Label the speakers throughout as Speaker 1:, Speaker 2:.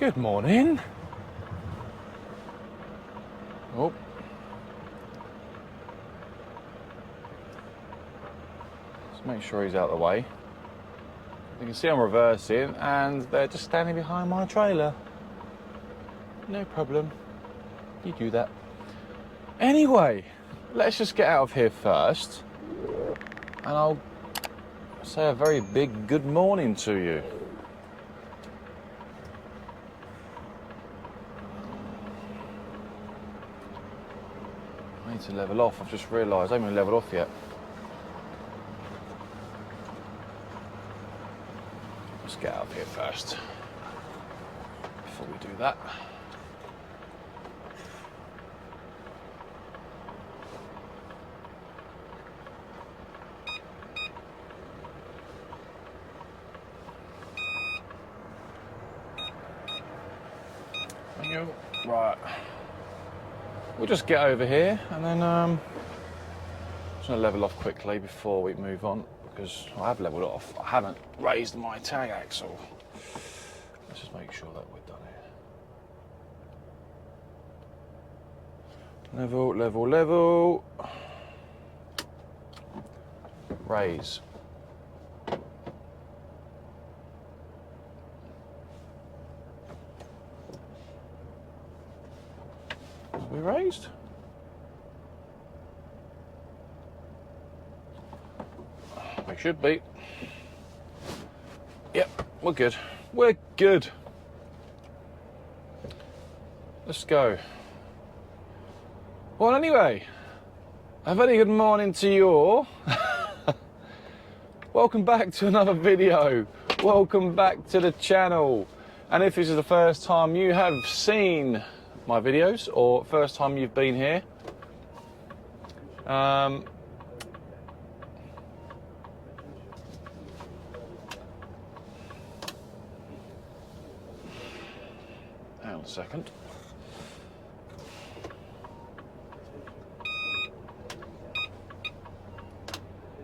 Speaker 1: Good morning. Oh. Let's make sure he's out of the way. You can see I'm reversing and they're just standing behind my trailer. No problem. You do that. Anyway, let's just get out of here first and I'll say a very big good morning to you. I need to level off. I've just realised I haven't even leveled off yet. Let's get out of here first before we do that. Thank you. Right. We'll just get over here and then just gonna level off quickly before we move on because I have leveled off. I haven't raised my tag axle. Let's just make sure that we're done here. Level, level, level. Raise. We raised? We should be. Yep, we're good. We're good. Let's go. Well, anyway, a very good morning to you all. Welcome back to another video. Welcome back to the channel. And if this is the first time you have seen my videos or first time you've been here, hang on a second.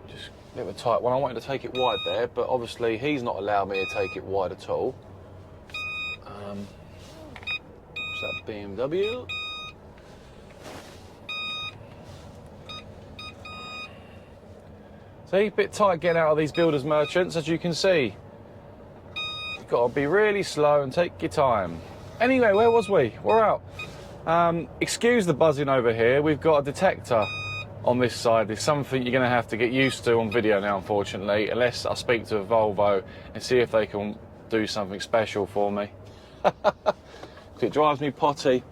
Speaker 1: Just a bit of a tight one. I wanted to take it wide there, but obviously he's not allowed me to take it wide at all. That BMW. See, a bit tight getting out of these builders merchants, as you can see. You've got to be really slow and take your time. Anyway, where was we? We're out. Excuse the buzzing over here. We've got a detector on this side. It's something you're going to have to get used to on video now, unfortunately, unless I speak to Volvo and see if they can do something special for me. It drives me potty.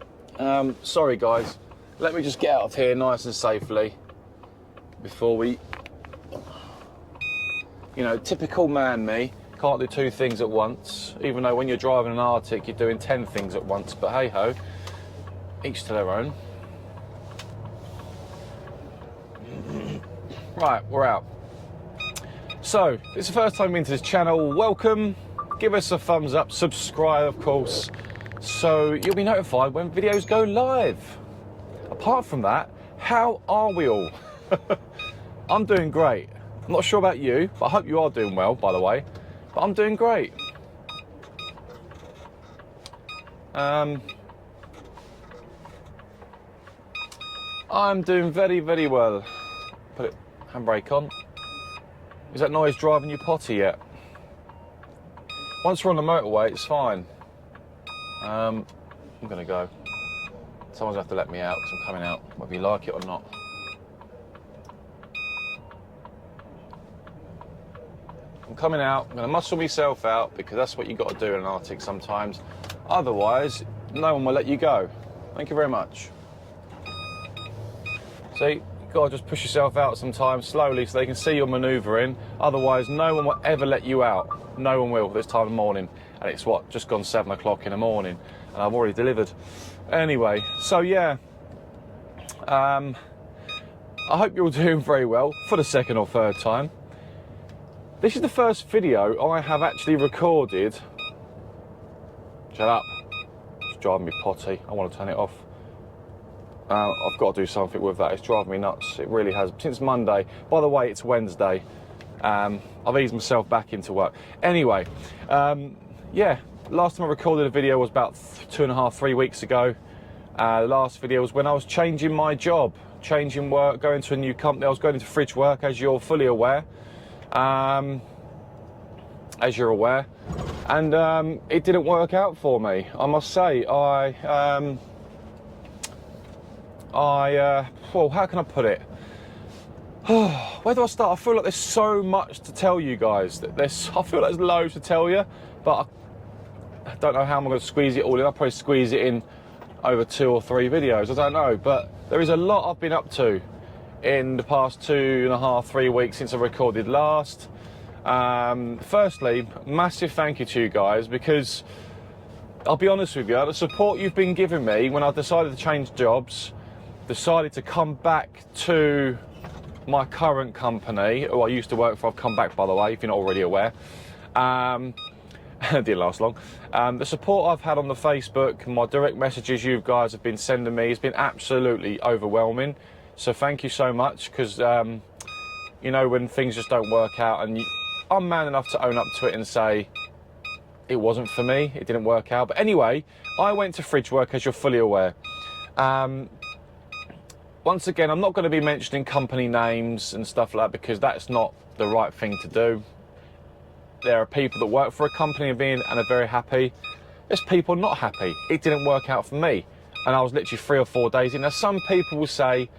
Speaker 1: Sorry guys, let me just get out of here nice and safely before we, you know, typical man me, can't do two things at once, even though when you're driving an Arctic you're doing 10 things at once, but hey ho, each to their own. Right, we're out. So, if it's the first time into this channel, welcome, give us a thumbs up, subscribe of course, so you'll be notified when videos go live. Apart from that, how are we all? I'm doing great. I'm not sure about you, but I hope you are doing well, by the way. But I'm doing great. I'm doing very, very well. Put it, handbrake on. Is that noise driving you potty yet? Once we're on the motorway, it's fine. I'm gonna go. Someone's gonna have to let me out because I'm coming out, whether you like it or not. I'm coming out, I'm gonna muscle myself out because that's what you got to do in an Arctic sometimes. Otherwise, no one will let you go. Thank you very much. See, you've got to just push yourself out sometimes slowly so they can see you're manoeuvring. Otherwise, no one will ever let you out. No one will this time of morning. And it's what, just gone 7 o'clock in the morning and I've already delivered. Anyway, so yeah, I hope you're all doing very well for the second or third time. This is the first video I have actually recorded. Shut up, it's driving me potty, I want to turn it off. I've got to do something with that, it's driving me nuts, it really has. Since Monday, by the way, it's Wednesday, I've eased myself back into work. Anyway, yeah, last time I recorded a video was about 2.5, 3 weeks ago. The last video was when I was changing my job, changing work, going to a new company. I was going into fridge work, as you're fully aware. And it didn't work out for me. I must say, well, how can I put it? Where do I start? I feel like there's so much to tell you guys. I feel like there's loads to tell you, but I don't know how I'm going to squeeze it all in. I'll probably squeeze it in over 2 or 3 videos. I don't know, but there is a lot I've been up to in the past 2.5, 3 weeks since I recorded last. Firstly, massive thank you to you guys, because I'll be honest with you, the support you've been giving me when I decided to change jobs, decided to come back to my current company, who I used to work for. I've come back, by the way, if you're not already aware. It didn't last long. The support I've had on the Facebook, my direct messages you guys have been sending me, has been absolutely overwhelming. So thank you so much, because you know, when things just don't work out, and I'm man enough to own up to it and say it wasn't for me, it didn't work out. But anyway, I went to fridge work, as you're fully aware. Once again, I'm not going to be mentioning company names and stuff like that, because that's not the right thing to do. There are people that work for a company and are very happy. There's people not happy. It didn't work out for me, and I was literally 3 or 4 days in. Now, some people will say,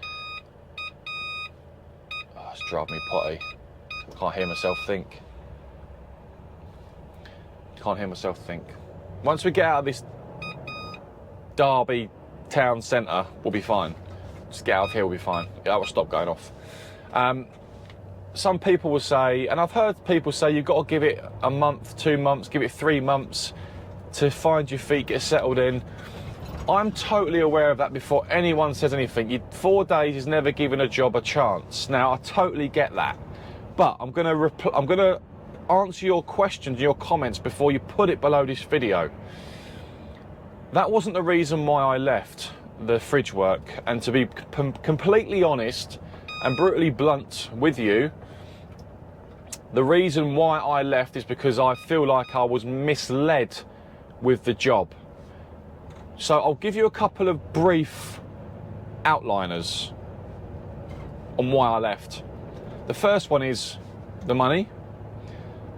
Speaker 1: oh, it's driving me potty. I can't hear myself think. Can't hear myself think. Once we get out of this Derby town centre, we'll be fine. Just get out of here, we'll be fine. I will stop going off. Some people will say, and I've heard people say, you've got to give it a month, 2 months, give it 3 months to find your feet, get settled in. I'm totally aware of that before anyone says anything. 4 days is never giving a job a chance. Now, I totally get that. But I'm going to answer your questions, your comments, before you put it below this video. That wasn't the reason why I left the fridge work, and to be completely honest and brutally blunt with you, the reason why I left is because I feel like I was misled with the job. So I'll give you a couple of brief outliners on why I left. The first one is the money.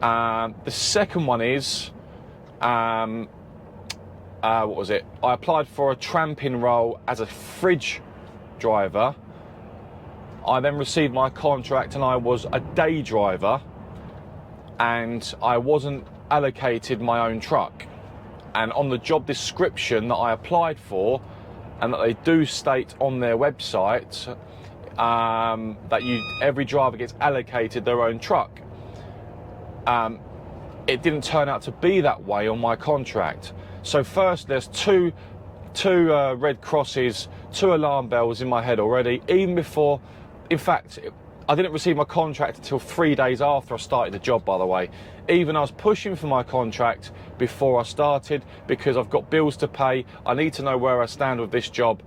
Speaker 1: The second one is what was it? I applied for a tramping role as a fridge driver. I then received my contract and I was a day driver, and I wasn't allocated my own truck. And on the job description that I applied for, and that they do state on their website, that every driver gets allocated their own truck. It didn't turn out to be that way on my contract. So first, there's two red crosses, 2 alarm bells in my head already, even before. In fact, I didn't receive my contract until 3 days after I started the job, by the way. Even I was pushing for my contract before I started, because I've got bills to pay, I need to know where I stand with this job,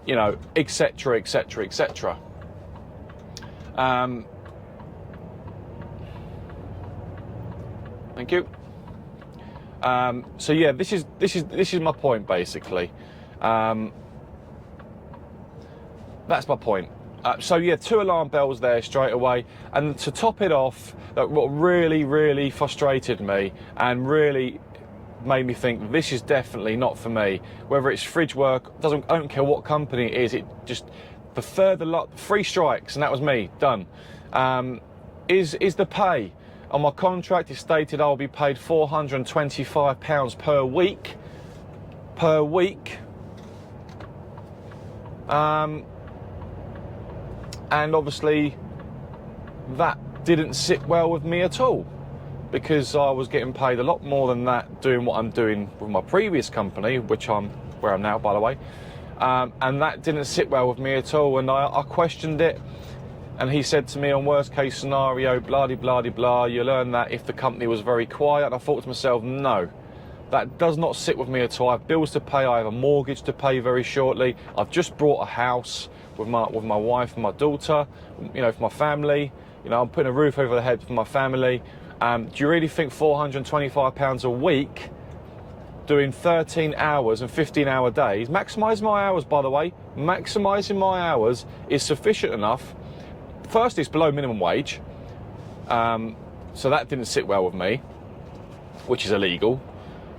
Speaker 1: you know, etc, etc, etc. Thank you. So yeah, this is my point, basically. That's my point. So yeah, 2 alarm bells there straight away, and to top it off, what really frustrated me and really made me think this is definitely not for me. Whether it's fridge work, I don't care what company it is. It just, the further lot, 3 strikes, and that was me done. Is the pay. On my contract, it stated I'll be paid £425 per week. And obviously, that didn't sit well with me at all, because I was getting paid a lot more than that doing what I'm doing with my previous company, where I'm now, by the way. And that didn't sit well with me at all, and I questioned it. And he said to me, on worst case scenario, blah de blah de blah, you learn that if the company was very quiet. And I thought to myself, no, that does not sit with me at all. I have bills to pay, I have a mortgage to pay very shortly. I've just bought a house with my wife and my daughter, you know, for my family. You know, I'm putting a roof over the head for my family. Do you really think £425 a week doing 13 hours and 15-hour days, maximising my hours, by the way, maximising my hours is sufficient enough. First, it's below minimum wage, so that didn't sit well with me, which is illegal.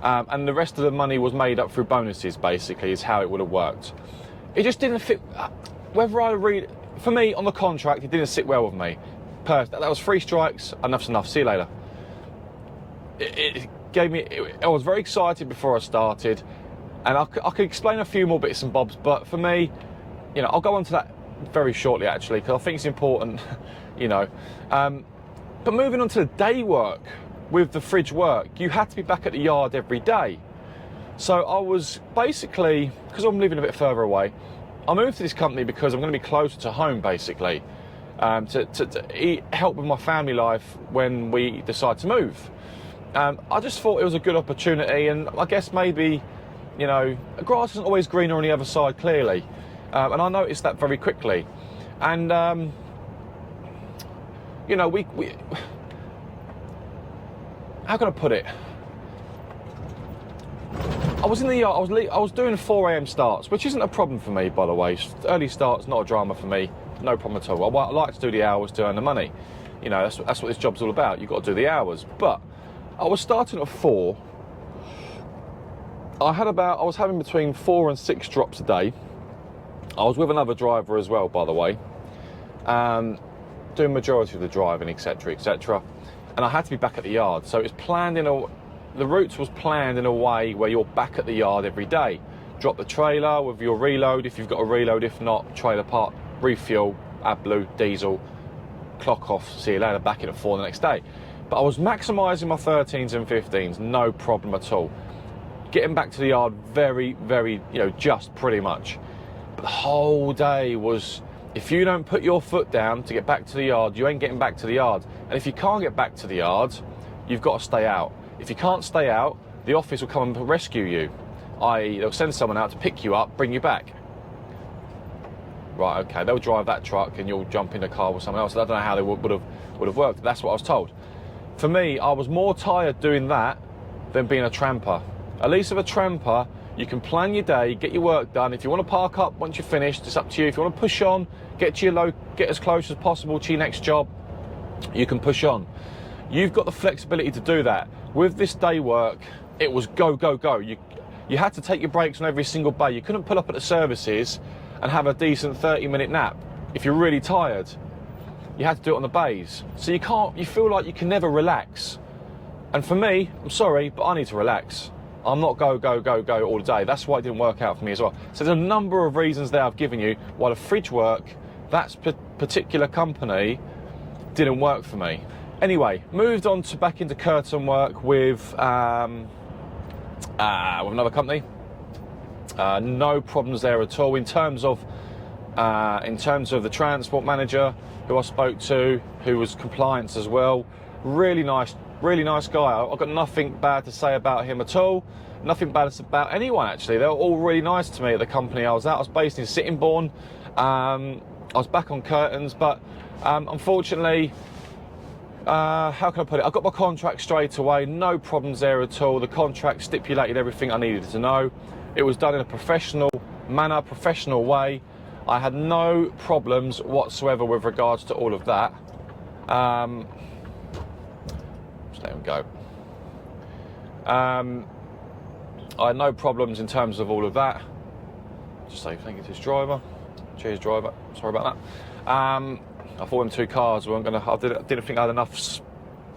Speaker 1: And the rest of the money was made up through bonuses, basically, is how it would have worked. It just didn't fit. Whether I read, for me, on the contract, it didn't sit well with me. That was 3 strikes, enough's enough, see you later. It gave me, I was very excited before I started, and I could explain a few more bits and bobs, but for me, you know, I'll go on to that very shortly, actually, because I think it's important, you know. But moving on to the day work, with the fridge work, you had to be back at the yard every day. So I was basically, because I'm living a bit further away, I moved to this company because I'm going to be closer to home, basically, to help with my family life when we decide to move. I just thought it was a good opportunity, and I guess maybe, you know, grass isn't always greener on the other side, clearly. And I noticed that very quickly. And, you know, we how can I put it? I was in the yard, I was doing 4 AM starts, which isn't a problem for me, by the way. Early starts, not a drama for me, no problem at all. I like to do the hours to earn the money. You know, that's what this job's all about. You've got to do the hours. But I was starting at 4. I was having between 4 and 6 drops a day. I was with another driver as well, by the way, doing majority of the driving, etc., etc. And I had to be back at the yard, so it was planned the route was planned in a way where you're back at the yard every day. Drop the trailer with your reload, if you've got a reload, if not, trailer park, refuel, AdBlue, diesel, clock off, see you later, back in at 4 the next day. But I was maximising my 13s and 15s, no problem at all. Getting back to the yard very, very, you know, just pretty much. But the whole day was, if you don't put your foot down to get back to the yard, you ain't getting back to the yard. And if you can't get back to the yard, you've got to stay out. If you can't stay out, the office will come and rescue you. i.e. they'll send someone out to pick you up, bring you back. Right, okay, they'll drive that truck and you'll jump in a car with someone else. I don't know how they would have worked. That's what I was told. For me, I was more tired doing that than being a tramper. At least with a tramper, you can plan your day, get your work done. If you want to park up once you're finished, it's up to you. If you want to push on, get as close as possible to your next job, you can push on. You've got the flexibility to do that. With this day work, it was go, go, go. You had to take your breaks on every single bay. You couldn't pull up at the services and have a decent 30-minute nap. If you're really tired, you had to do it on the bays. So you feel like you can never relax. And for me, I'm sorry, but I need to relax. I'm not go, go, go, go all day. That's why it didn't work out for me as well. So there's a number of reasons there I've given you why the fridge work, that particular company, didn't work for me. Anyway, moved on to back into curtain work with another company. No problems there at all in terms of the transport manager who I spoke to, who was compliance as well. Really nice guy. I've got nothing bad to say about him at all. Nothing bad about anyone, actually. They were all really nice to me at the company I was at. I was based in Sittingbourne. I was back on curtains, but unfortunately, how can I put it? I got my contract straight away. No problems there at all. The contract stipulated everything I needed to know. It was done in a professional manner, professional way. I had no problems whatsoever with regards to all of that. Just let him go. I had no problems in terms of all of that. Just say thank you to his driver. Cheers, driver. Sorry about that. I thought them 2 cars weren't going to. I didn't think I had enough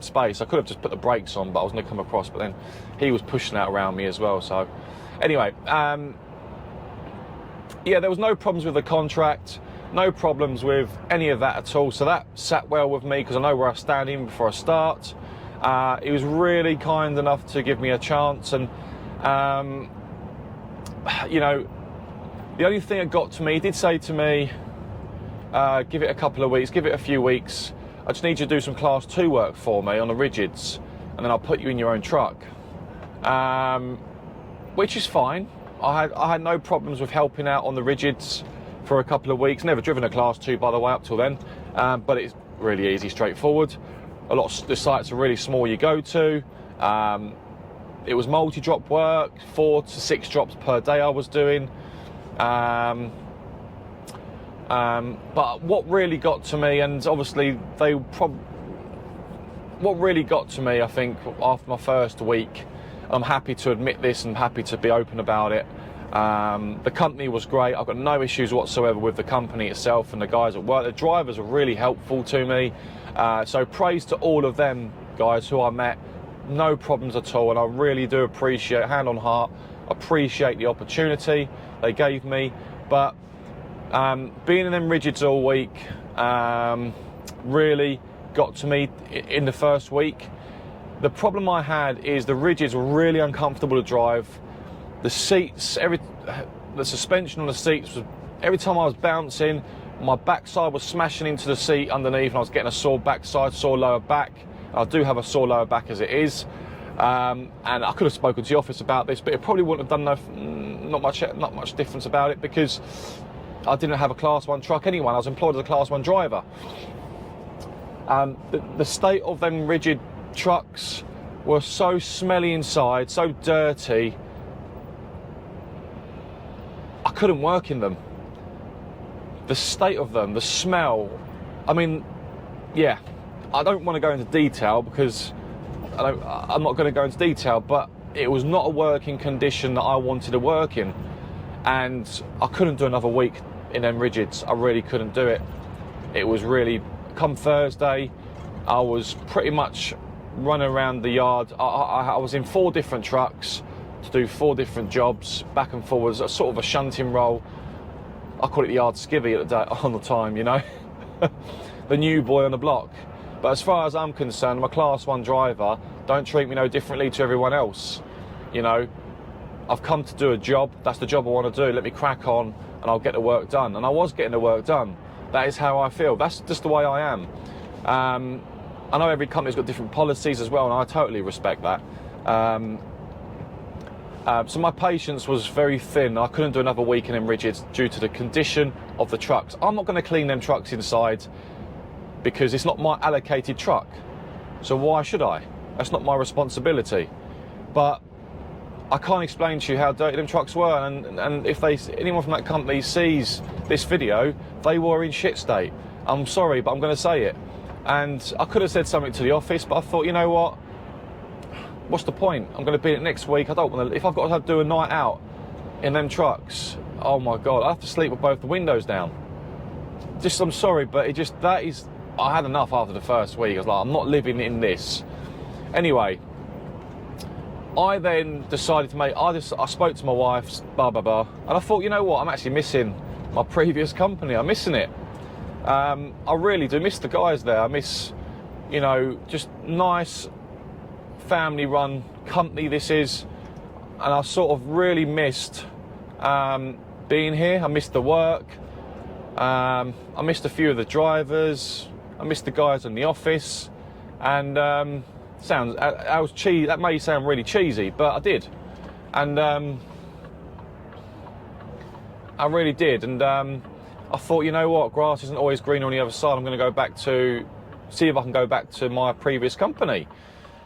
Speaker 1: space. I could have just put the brakes on, but I was going to come across. But then he was pushing out around me as well. So anyway, yeah, there was no problems with the contract. No problems with any of that at all. So that sat well with me because I know where I stand even before I start. He was really kind enough to give me a chance, and you know, the only thing that got to me, he did say to me, give it a couple of weeks, give it a few weeks. I just need you to do some class 2 work for me on the rigids, and then I'll put you in your own truck, which is fine. I had no problems with helping out on the rigids for a couple of weeks. Never driven a class 2, by the way, up till then, but it's really easy, straightforward. A lot of the sites are really small you go to. It was multi-drop work, 4 to 6 drops per day I was doing. But what really got to me, and obviously what really got to me, I think, after my first week, I'm happy to admit this and happy to be open about it. The company was great. I've got no issues whatsoever with the company itself and the guys at work. The drivers were really helpful to me. So praise to all of them guys who I met. No problems at all. And I really do appreciate, hand on heart, appreciate the opportunity they gave me. But being in them rigids all week really got to me in the first week. The problem I had is the rigids were really uncomfortable to drive. The seats, the suspension on the seats was, every time I was bouncing, my backside was smashing into the seat underneath, and I was getting a sore backside, sore lower back. I do have a sore lower back as it is, and I could have spoken to the office about this, but it probably wouldn't have done not much difference about it, because I didn't have a Class 1 truck anyway. I was employed as a Class 1 driver. The state of them rigid trucks were so smelly inside, so dirty. I couldn't work in them. The state of them, the smell. I mean, yeah, I don't want to go into detail because I'm not going to go into detail, but it was not a working condition that I wanted to work in. And I couldn't do another week in them rigids. I really couldn't do it. It was really, come Thursday, I was pretty much running around the yard. I was in 4 different trucks to do 4 different jobs, back and forwards, a sort of a shunting role. I call it the yard skivvy on the time, you know, the new boy on the block. But as far as I'm concerned, I'm a Class 1 driver. Don't treat me no differently to everyone else. You know, I've come to do a job. That's the job I want to do. Let me crack on and I'll get the work done. And I was getting the work done. That is how I feel. That's just the way I am. I know every company's got different policies as well, and I totally respect that. So my patience was very thin. I couldn't do another week in them rigids due to the condition of the trucks. I'm not going to clean them trucks inside because it's not my allocated truck. So why should I? That's not my responsibility. But I can't explain to you how dirty them trucks were, and if anyone from that company sees this video, they were in shit state. I'm sorry, but I'm going to say it. And I could have said something to the office, but I thought, you know what? What's the point? I'm going to be in it next week. I don't want to. If I've got to do a night out in them trucks, oh my God, I have to sleep with both the windows down. I'm sorry, but I had enough after the first week. I was like, I'm not living in this. Anyway, I then decided to I spoke to my wife, blah, blah, blah, and I thought, you know what? I'm actually missing my previous company. I'm missing it. I really do miss the guys there. I miss, you know, just nice family-run company this is, and I sort of really missed being here. I missed the work. I missed a few of the drivers. I missed the guys in the office, and that may sound really cheesy, but I did, and I really did, and I thought, you know what, grass isn't always greener on the other side. I'm going to go back to see if I can go back to my previous company.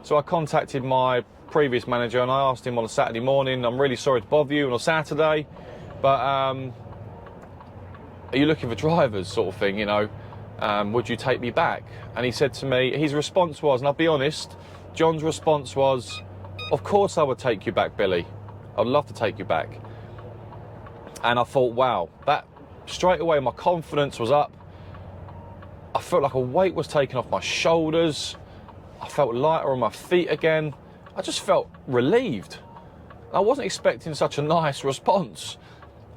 Speaker 1: So I contacted my previous manager and I asked him on a Saturday morning, I'm really sorry to bother you on a Saturday, but are you looking for drivers, sort of thing, you know? Would you take me back? And he said to me, his response was, and I'll be honest, John's response was, of course I would take you back, Billy. I'd love to take you back. And I thought, wow, that straight away my confidence was up. I felt like a weight was taken off my shoulders. I felt lighter on my feet again. I just felt relieved. I wasn't expecting such a nice response.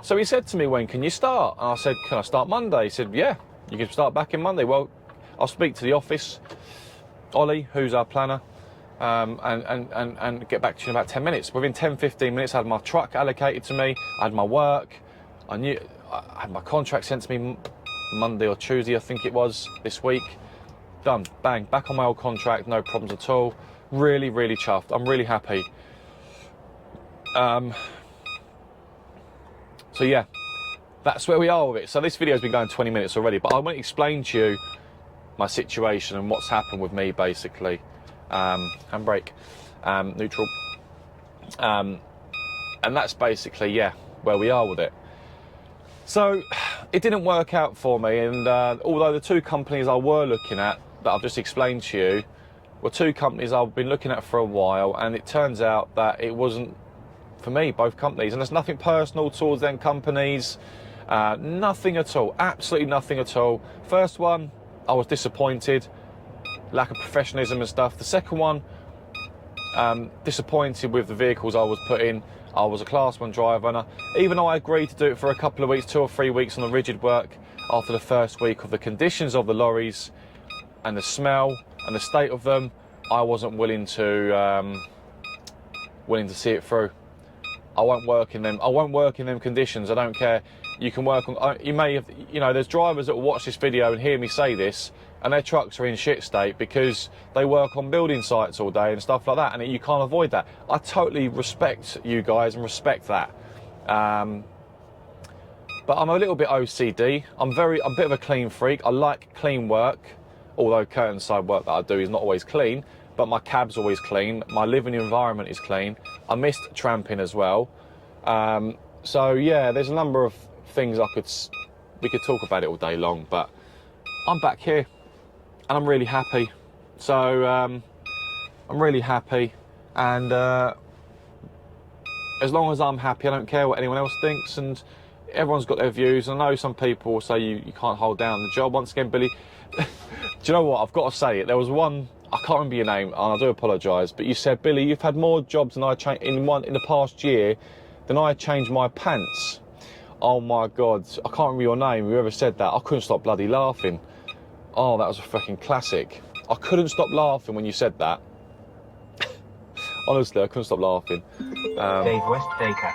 Speaker 1: So he said to me, when can you start? And I said, can I start Monday? He said, yeah, you can start back in Monday. Well, I'll speak to the office, Ollie, who's our planner, and get back to you in about 10 minutes. Within 10, 15 minutes, I had my truck allocated to me. I had my work. I had my contract sent to me Monday or Tuesday, I think it was, this week. Done, bang, back on my old contract, no problems at all. Really, really chuffed. I'm really happy. So yeah, that's where we are with it. So this video's been going 20 minutes already, but I want to explain to you my situation and what's happened with me, basically. Handbrake, neutral. And that's basically, yeah, where we are with it. So it didn't work out for me, and although the two companies I were looking at that I've just explained to you were two companies I've been looking at for a while, and it turns out that it wasn't for me, both companies. And there's nothing personal towards them companies, nothing at all, absolutely nothing at all. First one, I was disappointed, lack of professionalism and stuff. The second one, disappointed with the vehicles I was put in. I was a class 1 driver, and even though I agreed to do it for a couple of weeks, 2 or 3 weeks on the rigid work, after the first week of the conditions of the lorries and the smell and the state of them, I wasn't willing to see it through. I won't work in them. I won't work in them conditions. I don't care. You can work on. You may have. You know, there's drivers that will watch this video and hear me say this, and their trucks are in shit state because they work on building sites all day and stuff like that, and you can't avoid that. I totally respect you guys and respect that. But I'm a little bit OCD. I'm a bit of a clean freak. I like clean work, although curtain side work that I do is not always clean. But my cab's always clean. My living environment is clean. I missed tramping as well. So yeah, there's a number of things we could talk about it all day long, but I'm back here and I'm really happy. So I'm really happy, and as long as I'm happy, I don't care what anyone else thinks, and everyone's got their views. I know some people will say you can't hold down the job. Once again, Billy, do you know what? I've got to say it. There was one, I can't remember your name, and I do apologise, but you said, Billy, you've had more jobs than I changed in the past year than I changed my pants. Oh my God, I can't remember your name, whoever said that. I couldn't stop bloody laughing. Oh, that was a freaking classic. I couldn't stop laughing when you said that. Honestly, I couldn't stop laughing.
Speaker 2: Dave Westbaker.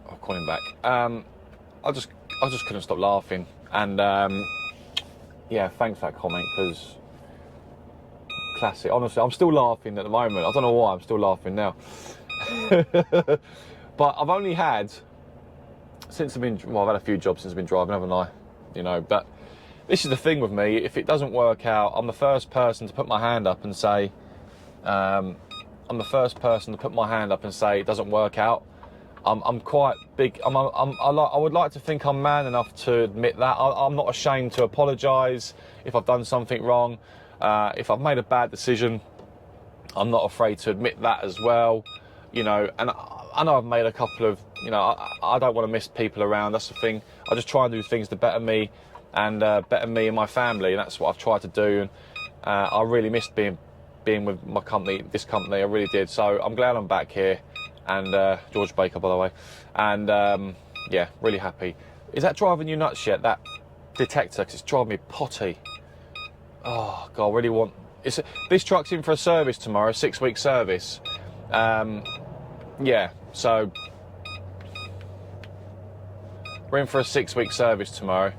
Speaker 1: I'll call him back. I just couldn't stop laughing, and yeah, thanks for that comment, because classic. Honestly, I'm still laughing at the moment. I don't know why I'm still laughing now. But I've only had, since I've had a few jobs since I've been driving, haven't I? You know, but this is the thing with me. If it doesn't work out, I'm the first person to put my hand up and say, it doesn't work out. I'm quite big. I would like to think I'm man enough to admit that. I'm not ashamed to apologise if I've done something wrong. If I've made a bad decision, I'm not afraid to admit that as well. You know, and I know I've made a couple of, you know, I don't want to miss people around. That's the thing. I just try and do things to better me and my family. And that's what I've tried to do. And I really missed being with my company, this company. I really did. So I'm glad I'm back here. And George Baker, by the way. And yeah, really happy. Is that driving you nuts yet, that detector? Because it's driving me potty. Oh God, I really want. This truck's in for a service tomorrow, a 6-week service. Yeah, so we're in for a 6-week service tomorrow,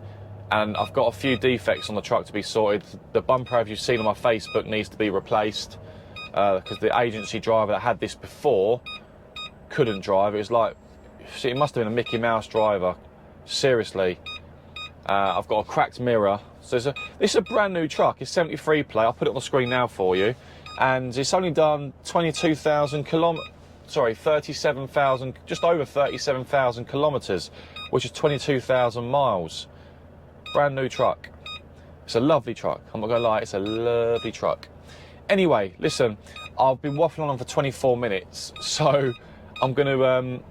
Speaker 1: and I've got a few defects on the truck to be sorted. The bumper, as you've seen on my Facebook, needs to be replaced because the agency driver that had this before couldn't drive. It was like, see, it must have been a Mickey Mouse driver. Seriously. I've got a cracked mirror. So this is a brand new truck. It's 73 plate. I'll put it on the screen now for you. And it's only done 22,000 kilometres. Sorry, 37,000, just over 37,000 kilometres, which is 22,000 miles. Brand new truck. It's a lovely truck. I'm not gonna lie, it's a lovely truck. Anyway, listen, I've been waffling on for 24 minutes, so I'm gonna.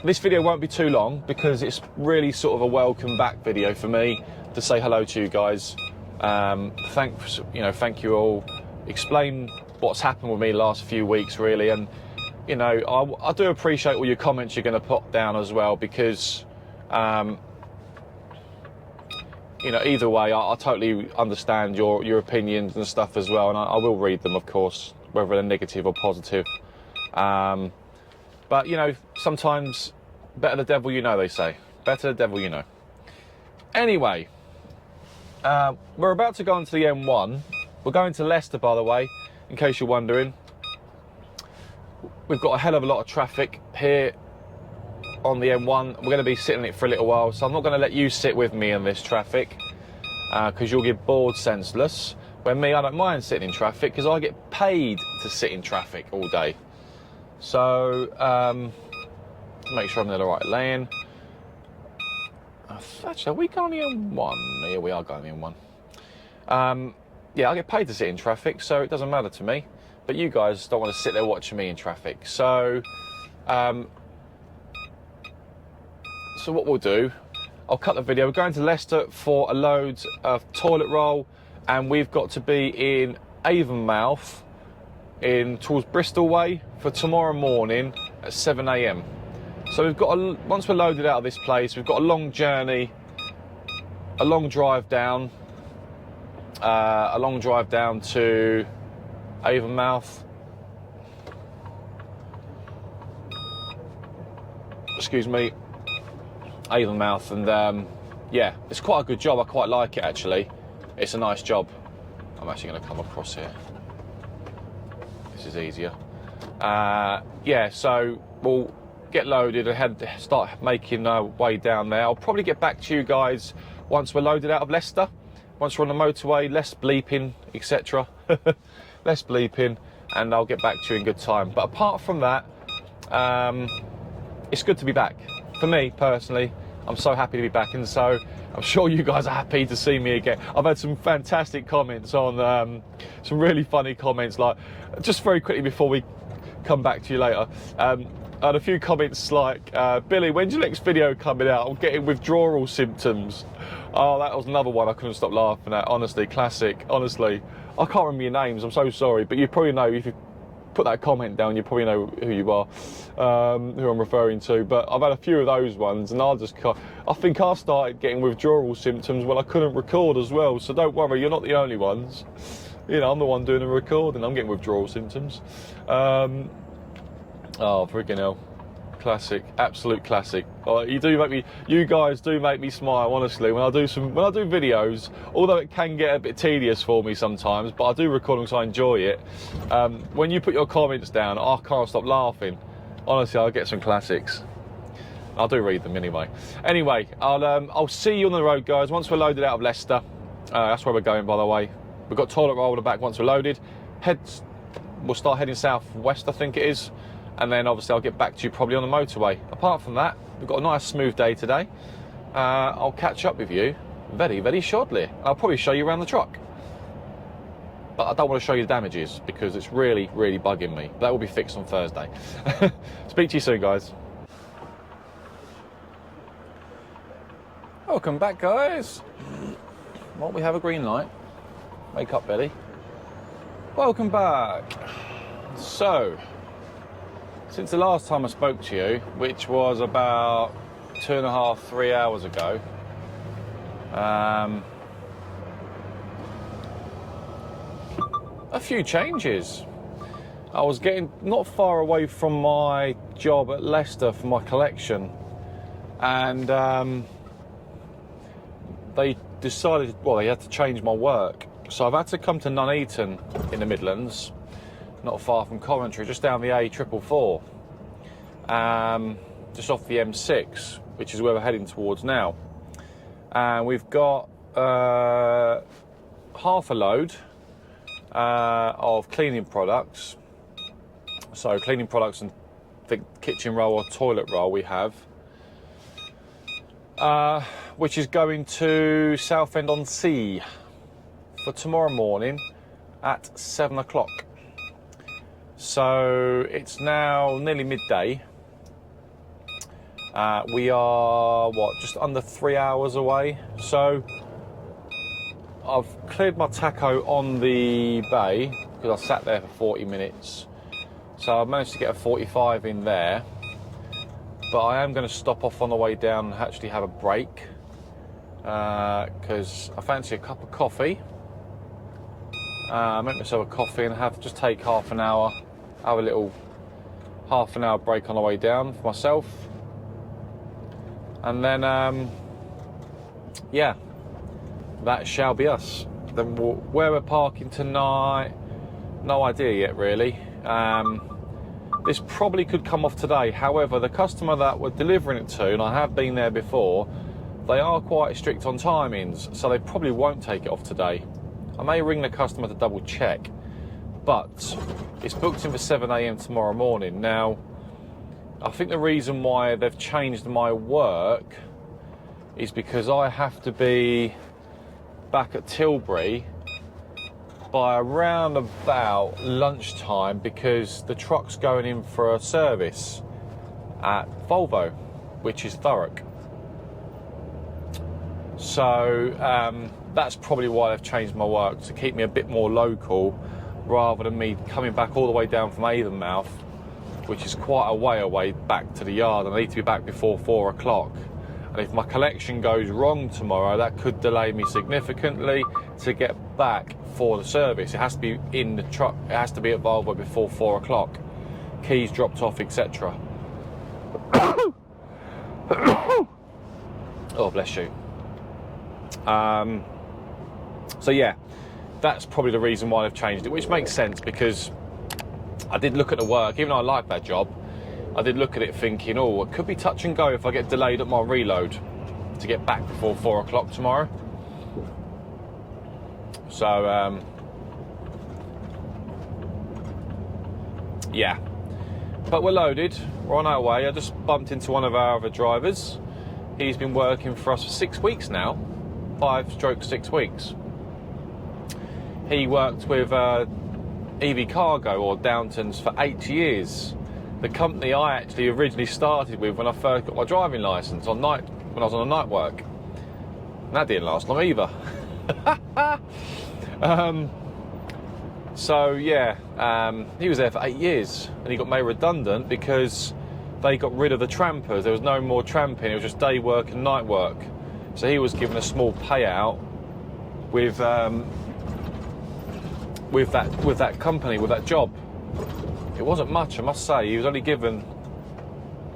Speaker 1: This video won't be too long because it's really sort of a welcome back video for me to say hello to you guys. Thank you all. Explain what's happened with me the last few weeks, really, and you know, I do appreciate all your comments you're going to put down as well, because you know, either way, I totally understand your opinions and stuff as well, and I will read them, of course, whether they're negative or positive. But you know, sometimes better the devil you know, they say. Better the devil you know. Anyway, we're about to go onto the M1. We're going to Leicester, by the way, in case you're wondering. We've got a hell of a lot of traffic here on the M1. We're going to be sitting in it for a little while, so I'm not going to let you sit with me in this traffic because you'll get bored senseless. When me, I don't mind sitting in traffic because I get paid to sit in traffic all day. So, make sure I'm in the right lane. Actually, are we going in one? Here we are going in one. Yeah, I get paid to sit in traffic, so it doesn't matter to me. But you guys don't want to sit there watching me in traffic. So, so what we'll do, I'll cut the video. We're going to Leicester for a load of toilet roll, and we've got to be in Avonmouth towards Bristol way for tomorrow morning at 7 a.m. So we've got once we're loaded out of this place, we've got a long journey, a long drive down to Avonmouth. Excuse me, Avonmouth, and yeah, it's quite a good job. I quite like it actually. It's a nice job. I'm actually going to come across here. This is easier. Yeah, so we'll get loaded and start making our way down there. I'll probably get back to you guys once we're loaded out of Leicester. Once we're on the motorway, less bleeping, etc. Less bleeping, and I'll get back to you in good time. But apart from that, it's good to be back. For me, personally, I'm so happy to be back, and so I'm sure you guys are happy to see me again. I've had some fantastic comments on, some really funny comments, like, just very quickly before we come back to you later. I had a few comments like, Billy, when's your next video coming out? I'm getting withdrawal symptoms. Oh, that was another one I couldn't stop laughing at. Honestly, classic. Honestly, I can't remember your names. I'm so sorry, but you probably know, if you put that comment down, you probably know who you are, who I'm referring to. But I've had a few of those ones, and I think I started getting withdrawal symptoms when I couldn't record as well. So don't worry, you're not the only ones. You know, I'm the one doing the recording. I'm getting withdrawal symptoms. Oh, freaking hell. Classic, absolute classic. You guys do make me smile, honestly, when I do videos, although it can get a bit tedious for me sometimes, but I do record them because I enjoy it. When you put your comments down, I can't stop laughing. Honestly, I get some classics. I do read them anyway. Anyway, I'll see you on the road, guys, once we're loaded out of Leicester. That's where we're going, by the way. We've got toilet roll in the back once we're loaded. We'll start heading south-west, I think it is. And then obviously I'll get back to you probably on the motorway. Apart from that, we've got a nice smooth day today. I'll catch up with you very, very shortly. I'll probably show you around the truck. But I don't want to show you the damages because it's really, really bugging me. That will be fixed on Thursday. Speak to you soon, guys. Welcome back, guys. Well, we have a green light. Wake up, Billy. Welcome back. So, since the last time I spoke to you, which was about 2.5, 3 hours ago, a few changes. I was getting not far away from my job at Leicester for my collection, and they decided, well, they had to change my work. So I've had to come to Nuneaton in the Midlands, not far from Coventry, just down the A444, just off the M6, which is where we're heading towards now. And we've got half a load of cleaning products. So cleaning products and the kitchen roll or toilet roll we have, which is going to Southend-on-Sea for tomorrow morning at 7 o'clock. So it's now nearly midday. We are, just under 3 hours away. So I've cleared my taco on the bay because I sat there for 40 minutes. So I've managed to get a 45 in there. But I am going to stop off on the way down and actually have a break because I fancy a cup of coffee. Make myself a coffee and just take half an hour. Have a little half an hour break on the way down for myself, and then yeah, that shall be us. Then where we're parking tonight, no idea yet really. This probably could come off today. However, the customer that we're delivering it to, and I have been there before, they are quite strict on timings, so they probably won't take it off today. I may ring the customer to double check, but it's booked in for 7 a.m. tomorrow morning. Now, I think the reason why they've changed my work is because I have to be back at Tilbury by around about lunchtime because the truck's going in for a service at Volvo, which is Thurrock. So that's probably why they've changed my work, to keep me a bit more local rather than me coming back all the way down from Avonmouth, which is quite a way away back to the yard, and I need to be back before 4 o'clock. And if my collection goes wrong tomorrow, that could delay me significantly to get back for the service. It has to be in the truck, it has to be at Volvo before 4 o'clock. Keys dropped off, etc. Oh, bless you. So yeah, that's probably the reason why they've changed it, which makes sense because I did look at the work, even though I like that job, I did look at it thinking, oh, it could be touch and go if I get delayed at my reload to get back before 4 o'clock tomorrow. So, yeah. But we're loaded, we're on our way. I just bumped into one of our other drivers. He's been working for us for 6 weeks now, 5/6 weeks. He worked with EV Cargo or Downtons for 8 years. The company I actually originally started with when I first got my driving licence when I was on a night work. And that didn't last long either. So yeah, he was there for 8 years and he got made redundant because they got rid of the trampers. There was no more tramping, it was just day work and night work. So he was given a small payout with that company, with that job. It wasn't much, I must say. He was only given,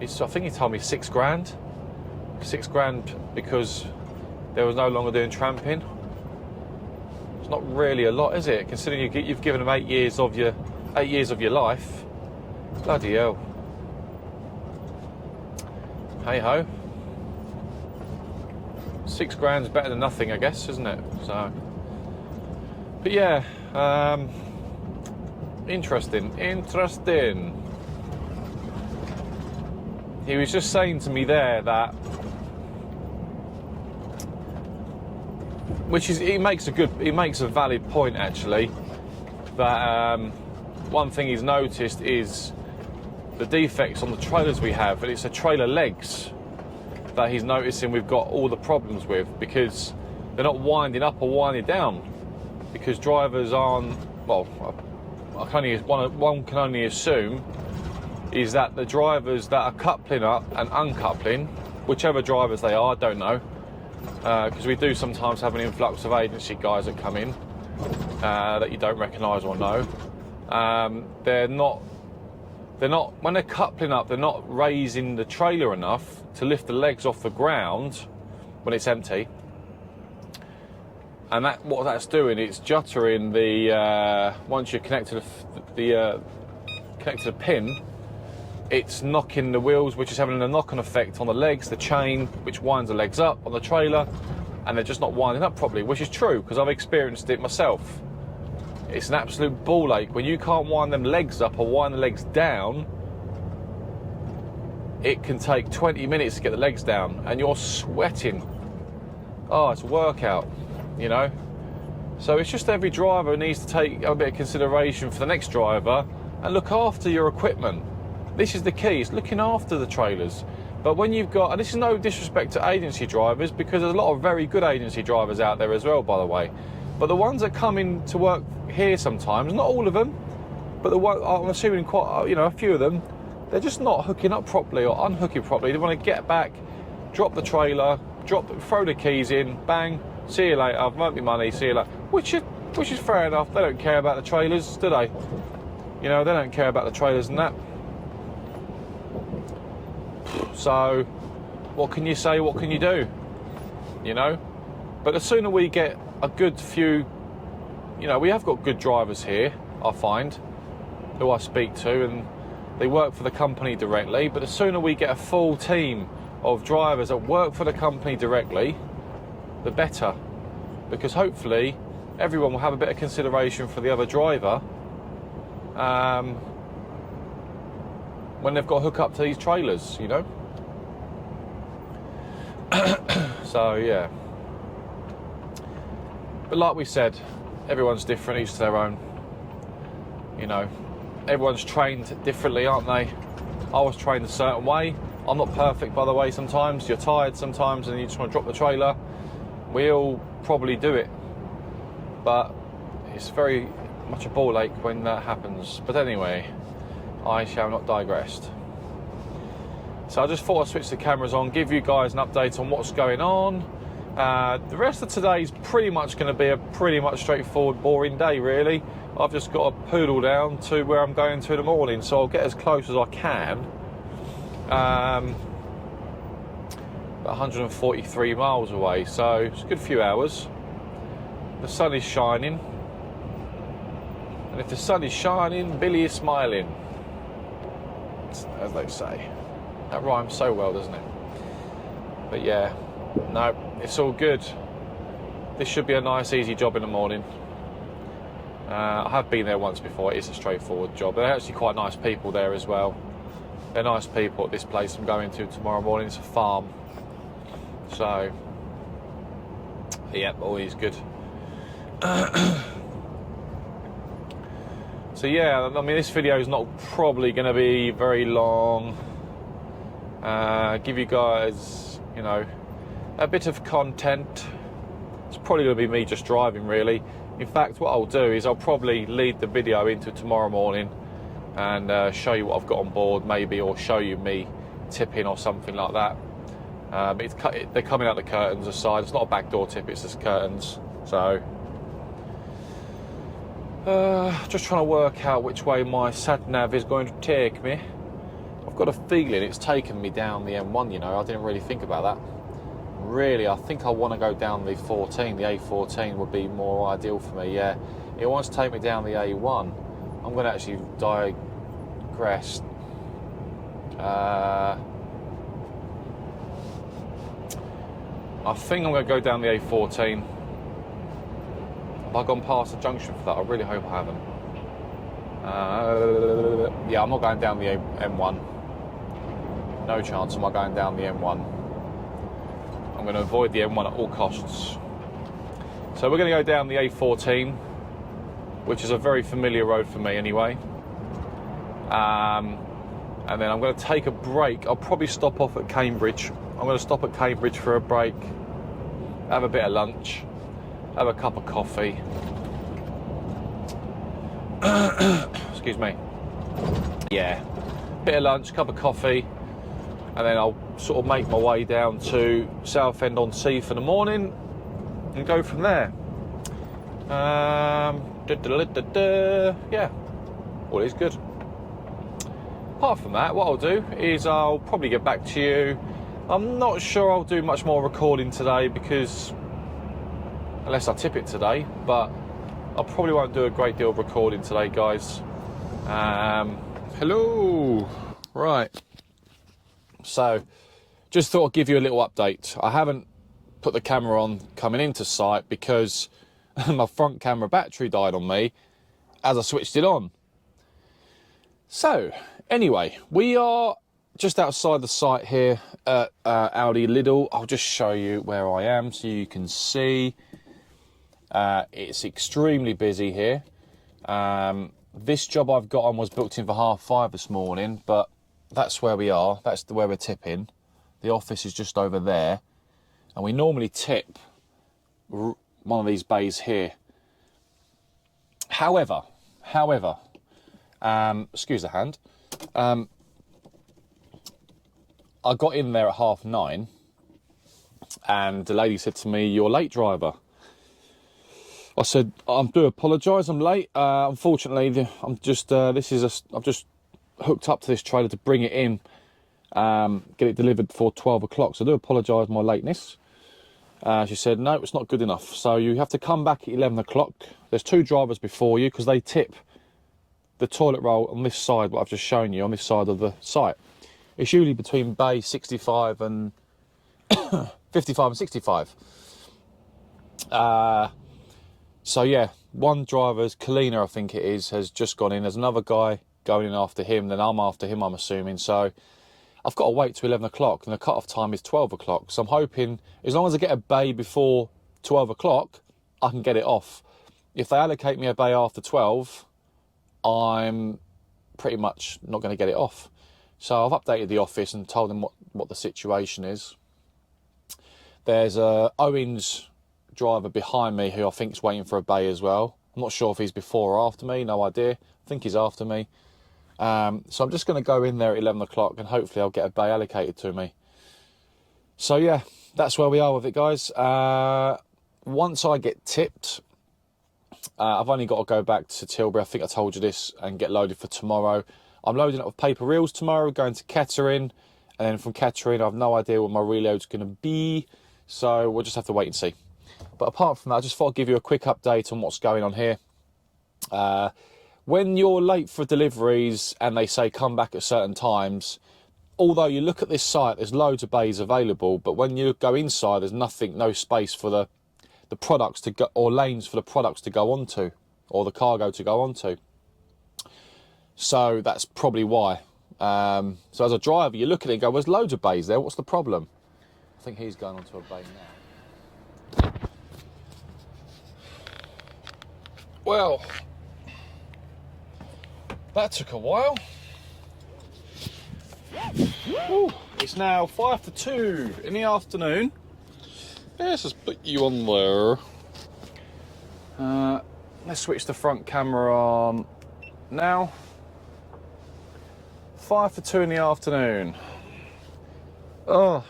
Speaker 1: I think he told me 6 grand. 6 grand because there was no longer doing tramping. It's not really a lot, is it? Considering you've given him 8 years of your life. Bloody hell. Hey ho. 6 grand's better than nothing, I guess, isn't it? So, but yeah, interesting. He was just saying to me there that, he makes a valid point actually, that one thing he's noticed is the defects on the trailers we have, and it's the trailer legs that he's noticing we've got all the problems with, because they're not winding up or winding down, because drivers aren't, well, one can only assume is that the drivers that are coupling up and uncoupling, whichever drivers they are, I don't know, because we do sometimes have an influx of agency guys that come in that you don't recognise or know. They're not, when they're coupling up, they're not raising the trailer enough to lift the legs off the ground when it's empty. And what that's doing, it's juttering the, once you're connected to the pin, it's knocking the wheels, which is having a knock-on effect on the legs, the chain, which winds the legs up on the trailer, and they're just not winding up properly, which is true, because I've experienced it myself. It's an absolute ball ache. When you can't wind them legs up or wind the legs down, it can take 20 minutes to get the legs down, and you're sweating. Oh, it's a workout, you know? So it's just every driver needs to take a bit of consideration for the next driver and look after your equipment. This is the key, it's looking after the trailers. But when you've got, and this is no disrespect to agency drivers, because there's a lot of very good agency drivers out there as well, by the way. But the ones that come in to work here sometimes, not all of them, but I'm assuming quite, a few of them, they're just not hooking up properly or unhooking properly. They want to get back, drop the trailer, throw the keys in, bang, see you later, I've earned my money, see you later. Which is fair enough. They don't care about the trailers, do they? They don't care about the trailers and that. So, what can you say? What can you do? But the sooner we get a good few, we have got good drivers here, I find, who I speak to, and they work for the company directly. But the sooner we get a full team of drivers that work for the company directly, the better. Because hopefully everyone will have a bit of consideration for the other driver when they've got to hook up to these trailers, you know. So yeah, but like we said, everyone's different, each to their own, you know. Everyone's trained differently, aren't they? I was trained a certain way. I'm not perfect, by the way. Sometimes you're tired sometimes and you just want to drop the trailer. We all probably do it, but it's very much a ball ache when that happens. But anyway, I shall not digress. So I just thought I'd switch the cameras on, give you guys an update on what's going on. The rest of today's pretty much going to be a pretty much straightforward, boring day, really. I've just got to poodle down to where I'm going to in the morning, so I'll get as close as I can. 143 miles away, so it's a good few hours. The sun is shining, and if the sun is shining, Billy is smiling, as they say. That rhymes so well, doesn't it? But yeah, no, it's all good. This should be a nice, easy job in the morning. I have been there once before. It is a straightforward job. They're actually quite nice people there as well. They're nice people at this place I'm going to tomorrow morning. It's a farm. So, yeah, always good. So yeah, I mean, this video is not probably going to be very long. Give you guys, you know, a bit of content. It's probably going to be me just driving, really. In fact, what I'll do is I'll probably lead the video into tomorrow morning and show you what I've got on board, maybe, or show you me tipping or something like that. They're coming out the curtains aside. It's not a back door tip, it's just curtains. So, just trying to work out which way my sat nav is going to take me. I've got a feeling it's taken me down the M1, you know. I didn't really think about that. Really, I think I want to go down the A14 would be more ideal for me, yeah. It wants to take me down the A1. I'm going to actually digress. I think I'm going to go down the A14. Have I gone past the junction for that? I really hope I haven't. Yeah, I'm not going down the M1. No chance am I going down the M1. I'm going to avoid the M1 at all costs. So we're going to go down the A14, which is a very familiar road for me anyway. And then I'm going to take a break. I'll probably stop off at Cambridge. I'm going to stop at Cambridge for a break, have a bit of lunch, have a cup of coffee. Excuse me. Yeah, bit of lunch, cup of coffee, and then I'll sort of make my way down to Southend-on-Sea for the morning and go from there. Yeah, all is good. Apart from that, what I'll do is I'll probably get back to you. I'm not sure I'll do much more recording today, because unless I tip it today, but I probably won't do a great deal of recording today, guys. Hello. Right. So, just thought I'd give you a little update. I haven't put the camera on coming into site because my front camera battery died on me as I switched it on. So, anyway, we are just outside the site here at LIDL. I'll just show you where I am so you can see. It's extremely busy here. This job I've got on was booked in for 5:30 this morning, but that's where we are. That's where we're tipping. The office is just over there, and we normally tip one of these bays here. However, excuse the hand. I got in there at 9:30, and the lady said to me, "You're late, driver." I said, "I do apologise, I'm late. Unfortunately, I've just hooked up to this trailer to bring it in, get it delivered before 12 o'clock. So I do apologise for my lateness." She said, "No, it's not good enough. So you have to come back at 11 o'clock. There's 2 drivers before you, because they tip the toilet roll on this side, what I've just shown you, on this side of the site. It's usually between bay 65 and 55 and 65. So yeah, one driver's, Kalina I think it is, has just gone in. There's another guy going in after him, then I'm after him, I'm assuming. So I've got to wait till 11 o'clock, and the cut-off time is 12 o'clock. So I'm hoping, as long as I get a bay before 12 o'clock, I can get it off. If they allocate me a bay after 12, I'm pretty much not going to get it off. So I've updated the office and told them what the situation is. There's Owen's driver behind me who I think is waiting for a bay as well. I'm not sure if he's before or after me, no idea. I think he's after me. So I'm just going to go in there at 11 o'clock and hopefully I'll get a bay allocated to me. So yeah, that's where we are with it, guys. Once I get tipped, I've only got to go back to Tilbury, I think I told you this, and get loaded for tomorrow. I'm loading up with paper reels tomorrow, going to Kettering, and then from Kettering I've no idea what my reload's going to be, so we'll just have to wait and see. But apart from that, I just thought I'd give you a quick update on what's going on here. When you're late for deliveries and they say come back at certain times, although you look at this site, there's loads of bays available, but when you go inside, there's nothing, no space for the products to go, or lanes for the products to go onto, or the cargo to go onto. So that's probably why. So as a driver, you look at it and go, there's loads of bays there, what's the problem? I think he's going onto a bay now. Well, that took a while. Ooh, it's now 5 to 2 in the afternoon. Let's just put you on there. Let's switch the front camera on now. 5 to 2 in the afternoon. Oh,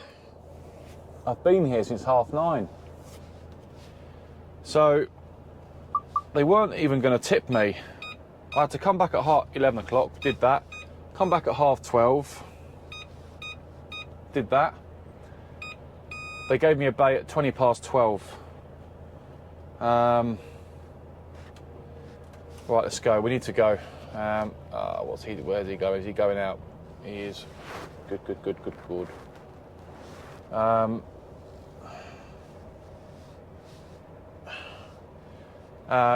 Speaker 1: I've been here since 9:30. So they weren't even going to tip me. I had to come back at 11 o'clock, did that. Come back at 12:30, did that. They gave me a bay at 12:20. Right, let's go. We need to go. Where's he going? Is he going out? He is. Good.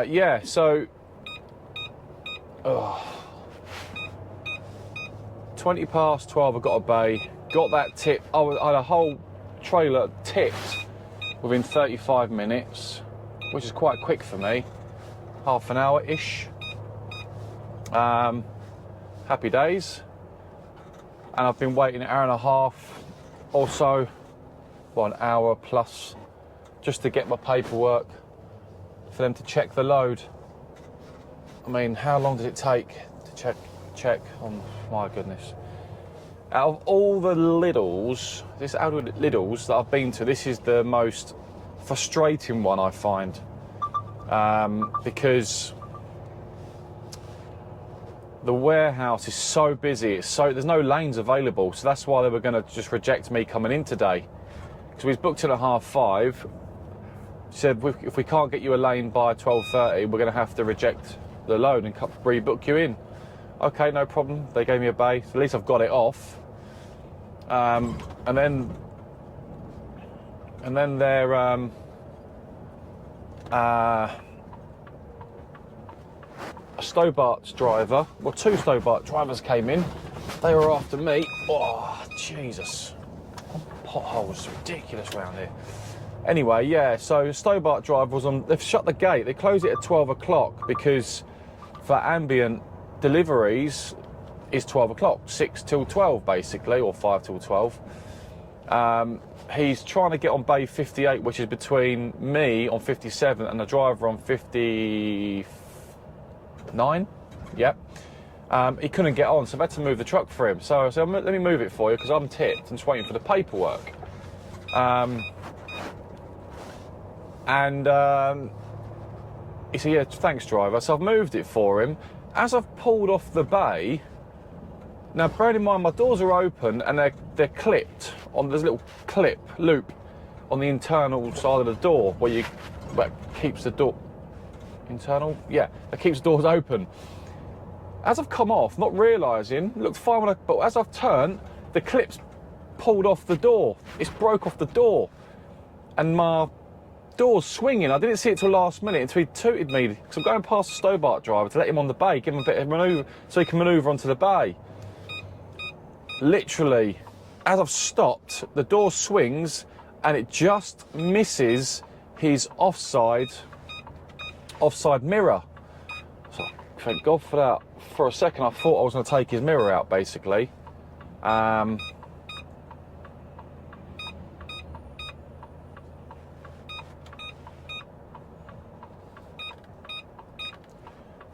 Speaker 1: Yeah, so 12:20, I got a bay, got that tip. I had a whole trailer tipped within 35 minutes, which is quite quick for me, half an hour-ish. Happy days. And I've been waiting an hour and a half or so, well, an hour plus, just to get my paperwork for them to check the load. I mean, how long does it take to check? Oh my goodness. Out of all the Lidls that I've been to, this is the most frustrating one I find, because the warehouse is so busy. There's no lanes available, so that's why they were going to just reject me coming in today. Because we was booked in at 5:30. Said if we can't get you a lane by 12:30, we're going to have to reject the load and rebook you in. Okay, no problem. They gave me a bay, so at least I've got it off. And then their a Stobart's driver, well, 2 Stobart drivers came in. They were after me. Oh, Jesus. Potholes, ridiculous around here. Anyway, yeah, so Stobart driver was on, they've shut the gate. They close it at 12 o'clock because for ambient deliveries is 12 o'clock, 6 till 12 basically, or 5 till 12. He's trying to get on bay 58, which is between me on 57 and the driver on 59. Yep. He couldn't get on, so I've had to move the truck for him. So I said, let me move it for you because I'm tipped and just waiting for the paperwork. He said, yeah, thanks, driver. So I've moved it for him. As I've pulled off the bay, now bearing in mind my doors are open and they're clipped on, there's a little clip loop on the internal side of the door where keeps the door internal, yeah, that keeps the doors open. As I've come off, not realising, looked fine but as I've turned, the clip's pulled off the door. It's broke off the door, and my door's swinging. I didn't see it till last minute until he tooted me, because I'm going past the Stobart driver to let him on the bay, give him a bit of manoeuvre so he can manoeuvre onto the bay. Literally, as I've stopped, the door swings and it just misses his offside mirror. So thank God for that. For a second I thought I was going to take his mirror out, basically. Thought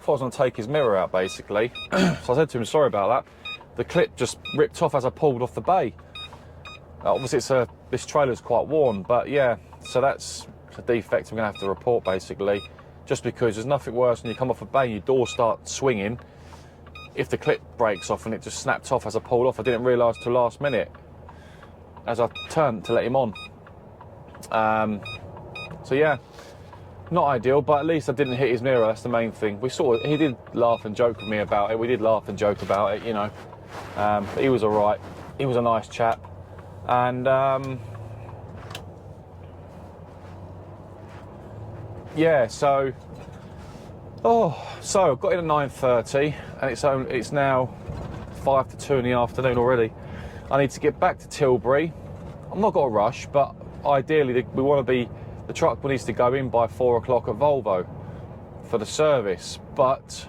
Speaker 1: I was going to take his mirror out, basically. So I said to him, sorry about that. The clip just ripped off as I pulled off the bay. Obviously this trailer's quite worn, but yeah, so that's a defect I'm going to have to report, basically. Just because there's nothing worse when you come off a bay and your door starts swinging. If the clip breaks off and it just snapped off as I pulled off, I didn't realise till last minute as I turned to let him on. So yeah, not ideal, but at least I didn't hit his mirror. That's the main thing. He did laugh and joke with me about it. We did laugh and joke about it, you know. But he was all right. He was a nice chap, and yeah. So I got in at 9:30, and it's now 5 to 2 in the afternoon already. I need to get back to Tilbury. I'm not got a rush, but ideally the truck needs to go in by 4 o'clock at Volvo for the service. But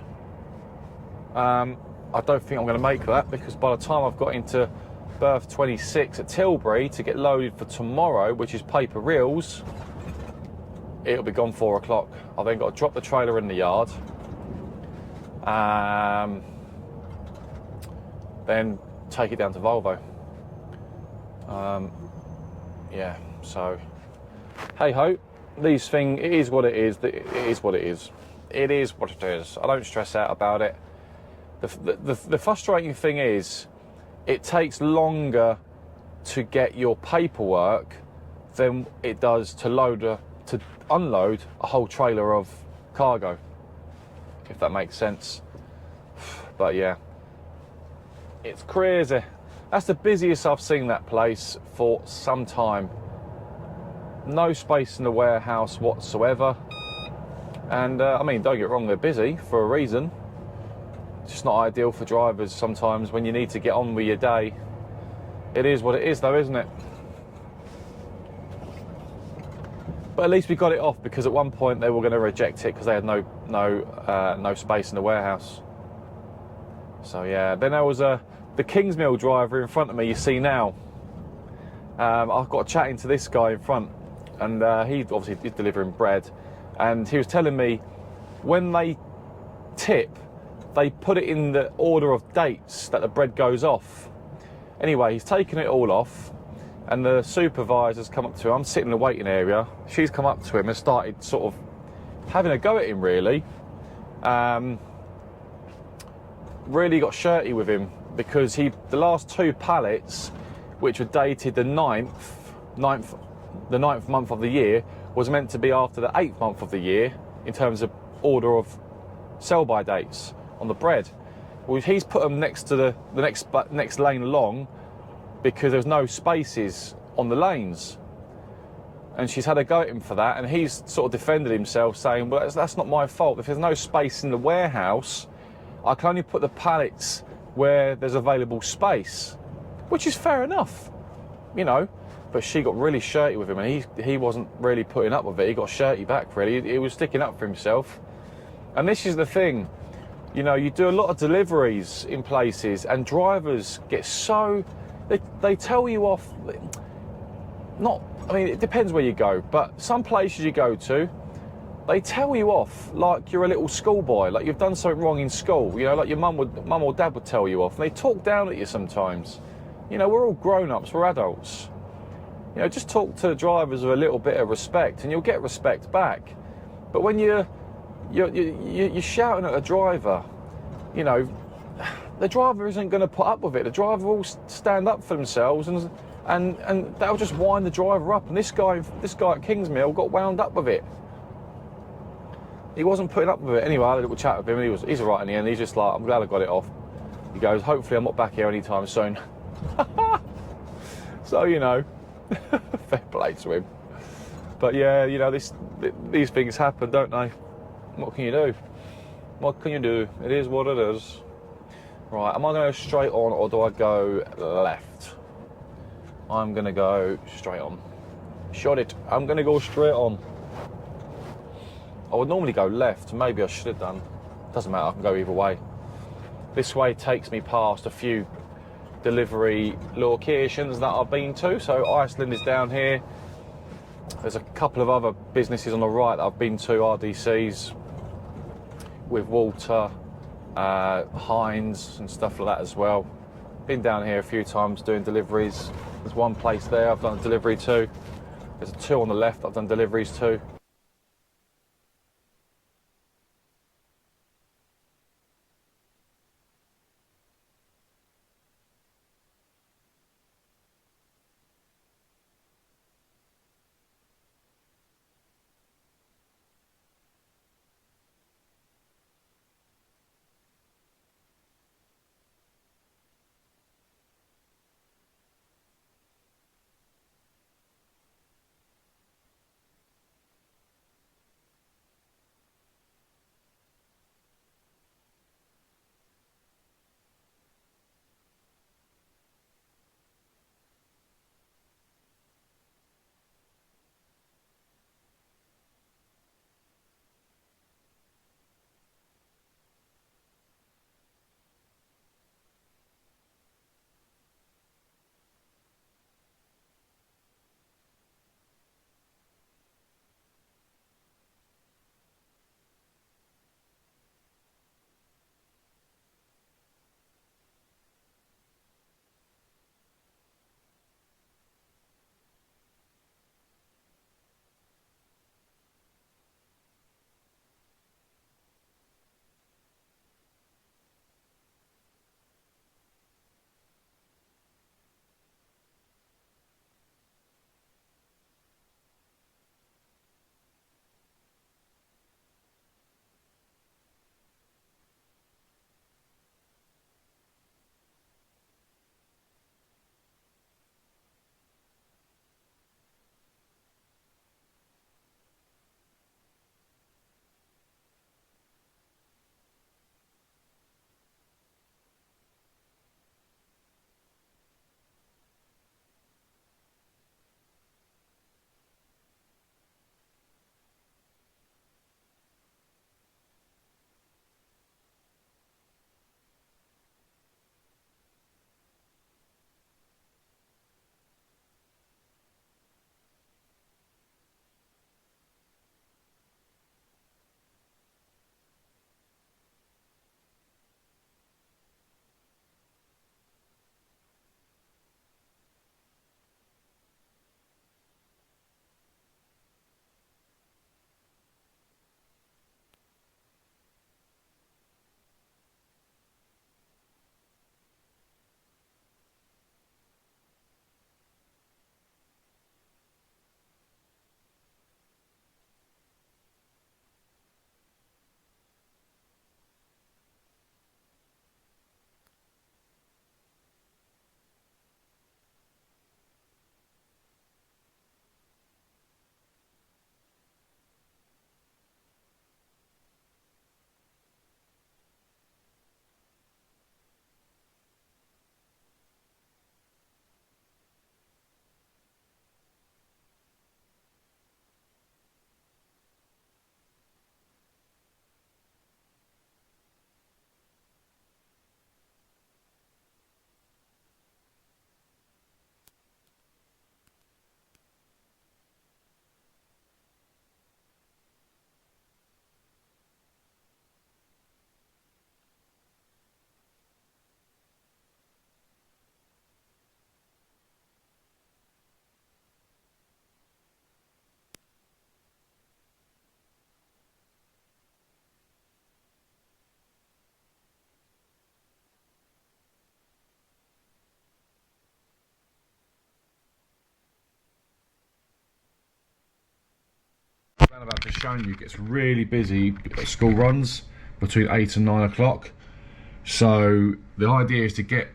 Speaker 1: I don't think I'm going to make that, because by the time I've got into berth 26 at Tilbury to get loaded for tomorrow, which is paper reels, it'll be gone 4 o'clock. I've then got to drop the trailer in the yard, then take it down to Volvo. Yeah, so hey ho, these things, it is what it is. It is what it is. It is what it is. I don't stress out about it. The frustrating thing is, it takes longer to get your paperwork than it does to unload a whole trailer of cargo, if that makes sense. But yeah, it's crazy. That's the busiest I've seen that place for some time. No space in the warehouse whatsoever. And I mean, don't get wrong, they're busy for a reason. It's just not ideal for drivers sometimes when you need to get on with your day. It is what it is though, isn't it? But at least we got it off, because at one point they were going to reject it because they had no space in the warehouse. So yeah, then there was the Kingsmill driver in front of me, you see now. I've got chatting to this guy in front, and he obviously is delivering bread, and he was telling me when they tip, they put it in the order of dates that the bread goes off. Anyway, he's taken it all off, and the supervisor's come up to him. I'm sitting in the waiting area. She's come up to him and started sort of having a go at him, really. Really got shirty with him, because the last 2 pallets, which were dated the 9th month of the year, was meant to be after the 8th month of the year in terms of order of sell-by dates on the bread. Well, he's put them next to the next lane along, because there's no spaces on the lanes, and she's had a go at him for that, and he's sort of defended himself, saying, well, that's not my fault. If there's no space in the warehouse, I can only put the pallets where there's available space, which is fair enough, you know. But she got really shirty with him, and he wasn't really putting up with it. He got shirty back, really. He was sticking up for himself. And this is the thing, you know, you do a lot of deliveries in places, and drivers get so, they tell you off. I mean, it depends where you go, but some places you go to, they tell you off like you're a little schoolboy, like you've done something wrong in school, you know, like your mum or dad would tell you off, and they talk down at you sometimes. You know, we're all grown-ups, we're adults. You know, just talk to the drivers with a little bit of respect, and you'll get respect back. But when you're shouting at a driver, you know, the driver isn't going to put up with it. The driver will stand up for themselves, and they'll just wind the driver up. And this guy at Kingsmill got wound up with it. He wasn't putting up with it. Anyway, I had a little chat with him, and he's all right in the end. He's just like, I'm glad I got it off. He goes, hopefully I'm not back here anytime soon. So, you know, fair play to him. But yeah, you know, these things happen, don't they? What can you do? What can you do? It is what it is. Right, am I going to go straight on or do I go left? I'm going to go straight on. Shot it. I'm going to go straight on. I would normally go left. Maybe I should have done. Doesn't matter, I can go either way. This way takes me past a few delivery locations that I've been to. So Iceland is down here. There's a couple of other businesses on the right that I've been to, RDCs, with Walter, Heinz and stuff like that as well. Been down here a few times doing deliveries. There's one place there I've done a delivery to. There's two on the left I've done deliveries to. Roundabout just shown you gets really busy at school runs between 8 and 9 o'clock. So the idea is to get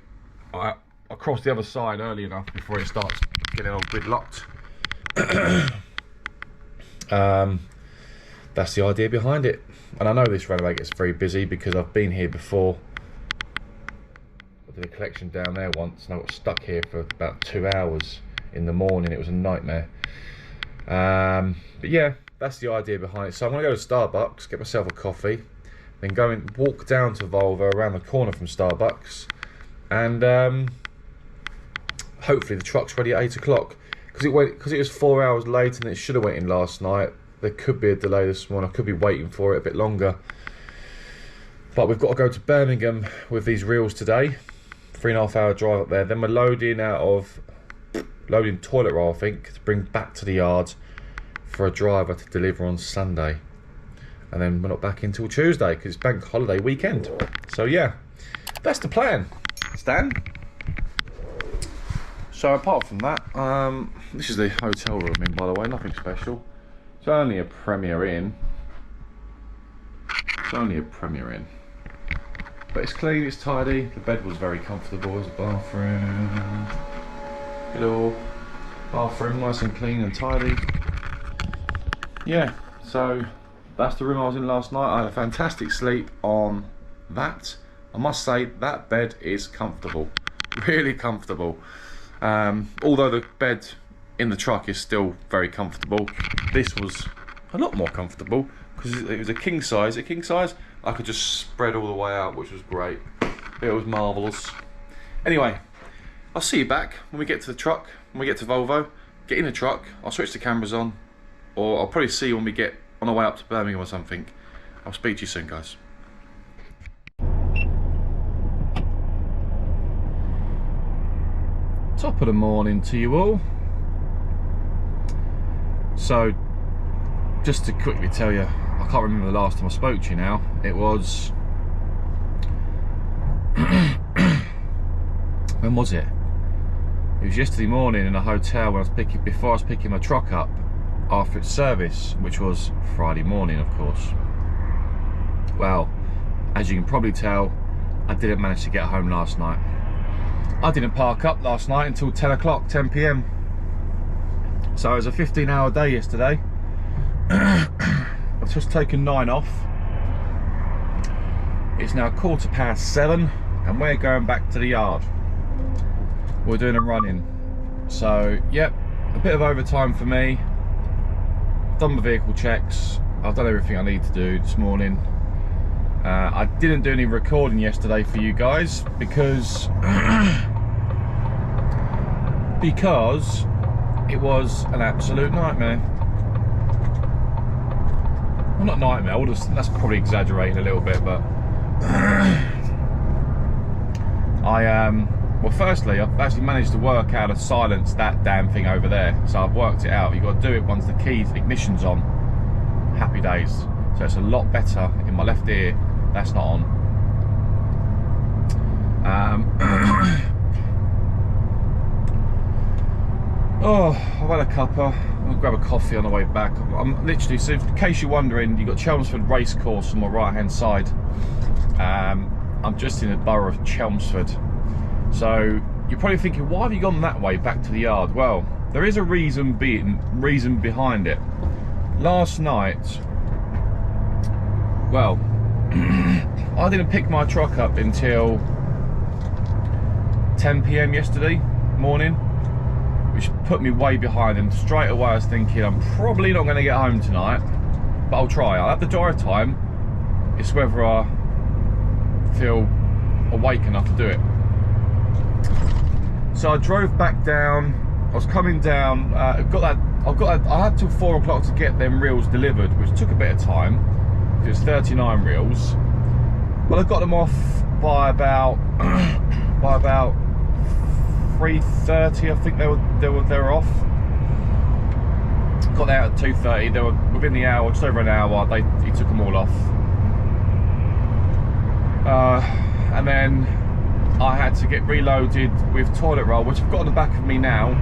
Speaker 1: across the other side early enough before it starts getting all gridlocked. That's the idea behind it. And I know this roundabout gets very busy because I've been here before. I did a collection down there once and I got stuck here for about 2 hours in the morning. It was a nightmare. But yeah, that's the idea behind it. So I'm going to go to Starbucks, get myself a coffee, then go and walk down to Volvo around the corner from Starbucks, and hopefully the truck's ready at 8 o'clock. Because it was 4 hours later than it should have went in last night. There could be a delay this morning. I could be waiting for it a bit longer. But we've got to go to Birmingham with these reels today. 3.5 hour drive up there. Then we're loading toilet roll, I think, to bring back to the yard for a driver to deliver on Sunday. And then we're not back until Tuesday because it's bank holiday weekend. So yeah, that's the plan, Stan. So apart from that, this is the hotel room in, by the way, nothing special. It's only a Premier Inn. But it's clean, it's tidy. The bed was very comfortable. There's a bathroom. Hello. Bathroom, nice and clean and tidy. Yeah, so that's the room I was in last night. I had a fantastic sleep on that. I must say, that bed is comfortable. Really comfortable. Although the bed in the truck is still very comfortable, this was a lot more comfortable because it was a king size. I could just spread all the way out, which was great. It was marvellous. Anyway, I'll see you back when we get to the truck, when we get to Volvo. Get in the truck, I'll switch the cameras on, or I'll probably see you when we get on the way up to Birmingham or something. I'll speak to you soon, guys. Top of the morning to you all. So, just to quickly tell you, I can't remember the last time I spoke to you now. It was... when was it? It was yesterday morning in a hotel when before I was picking my truck up after its service, which was Friday morning, of course. Well, as you can probably tell, I didn't manage to get home last night. I didn't park up last night until 10 o'clock, 10 PM. So it was a 15-hour day yesterday. I've just taken 9 off. It's now 7:15 and we're going back to the yard. We're doing a run-in. So, yep, a bit of overtime for me. Done my vehicle checks. I've done everything I need to do this morning. I didn't do any recording yesterday for you guys because it was an absolute nightmare. Well, not nightmare, that's probably exaggerating a little bit, but well, firstly, I've actually managed to work out how to silence that damn thing over there. So I've worked it out. You've got to do it once the ignition's on. Happy days. So it's a lot better in my left ear. That's not on. Oh, I've had a cuppa. I'll grab a coffee on the way back. I'm literally, so in case you're wondering, you've got Chelmsford Racecourse on my right hand side. I'm just in the borough of Chelmsford. So you're probably thinking, why have you gone that way back to the yard? Well, there is a reason behind it. Last night, well, I didn't pick my truck up until 10 PM yesterday morning, which put me way behind, and straight away I was thinking I'm probably not going to get home tonight, but I'll try. I'll have the drive time. It's whether I feel awake enough to do it. So I drove back down. I was coming down. I had till 4 o'clock to get them reels delivered, which took a bit of time. It was 39 reels, but I got them off by about 3:30. I think they were off. Got there at 2:30. They were within the hour, just over an hour. He took them all off, and then I had to get reloaded with toilet roll, which I've got on the back of me now,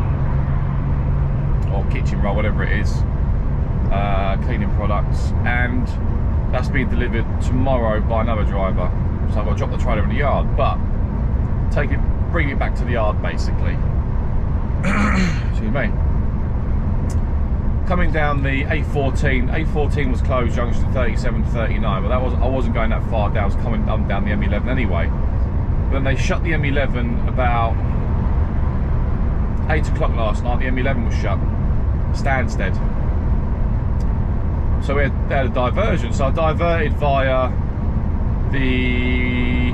Speaker 1: or kitchen roll, whatever it is, cleaning products, and that's being delivered tomorrow by another driver. So I've got to drop the trailer in the yard, but bring it back to the yard basically. Excuse me. coming down the A14. A14 was closed junction 37 to 39, but I wasn't going that far down. I was coming down the M11 anyway. Then they shut the M11 about 8 o'clock last night. The M11 was shut, Stansted. So they had a diversion. So I diverted via the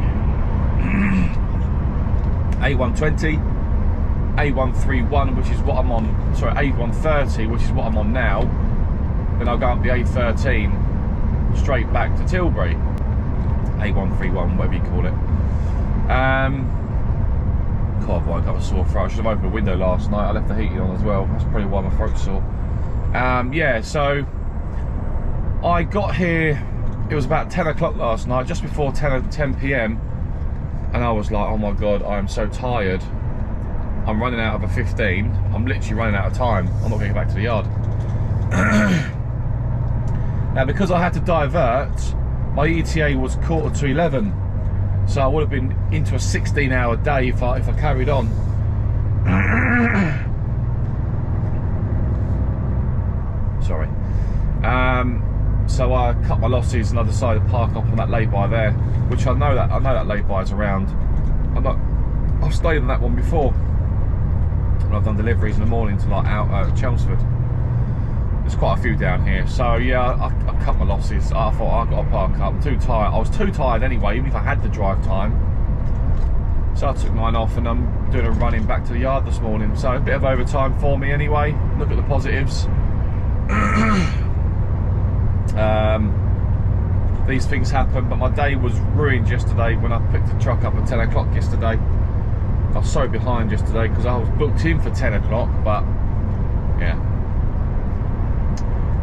Speaker 1: A120, A131, which is what I'm on. Sorry, A130, which is what I'm on now. Then I'll go up the A13 straight back to Tilbury. A131, whatever you call it. God, I've got a sore throat. I should have opened a window last night. I left the heating on as well. That's probably why my throat's sore. Yeah, so I got here, it was about 10 o'clock last night, just before 10 p.m. And I was like, oh my God, I am so tired. I'm running out of a 15. I'm literally running out of time. I'm not going to get back to the yard. Now, because I had to divert, my ETA was 11:15. So I would have been into a 16-hour day if I carried on. Sorry. So I cut my losses and I decided to park up on that lay-by there, which I know that lay-by is around. I've stayed on that one before when I've done deliveries in the morning to like out at Chelmsford. There's quite a few down here, so yeah, I cut my losses. I thought I've got to park up. I'm too tired. I was too tired anyway, even if I had the drive time. So I took mine off and I'm doing a running back to the yard this morning. So a bit of overtime for me anyway. Look at the positives. These things happen, but my day was ruined yesterday when I picked the truck up at 10 o'clock yesterday. I was so behind yesterday because I was booked in for 10 o'clock, but yeah.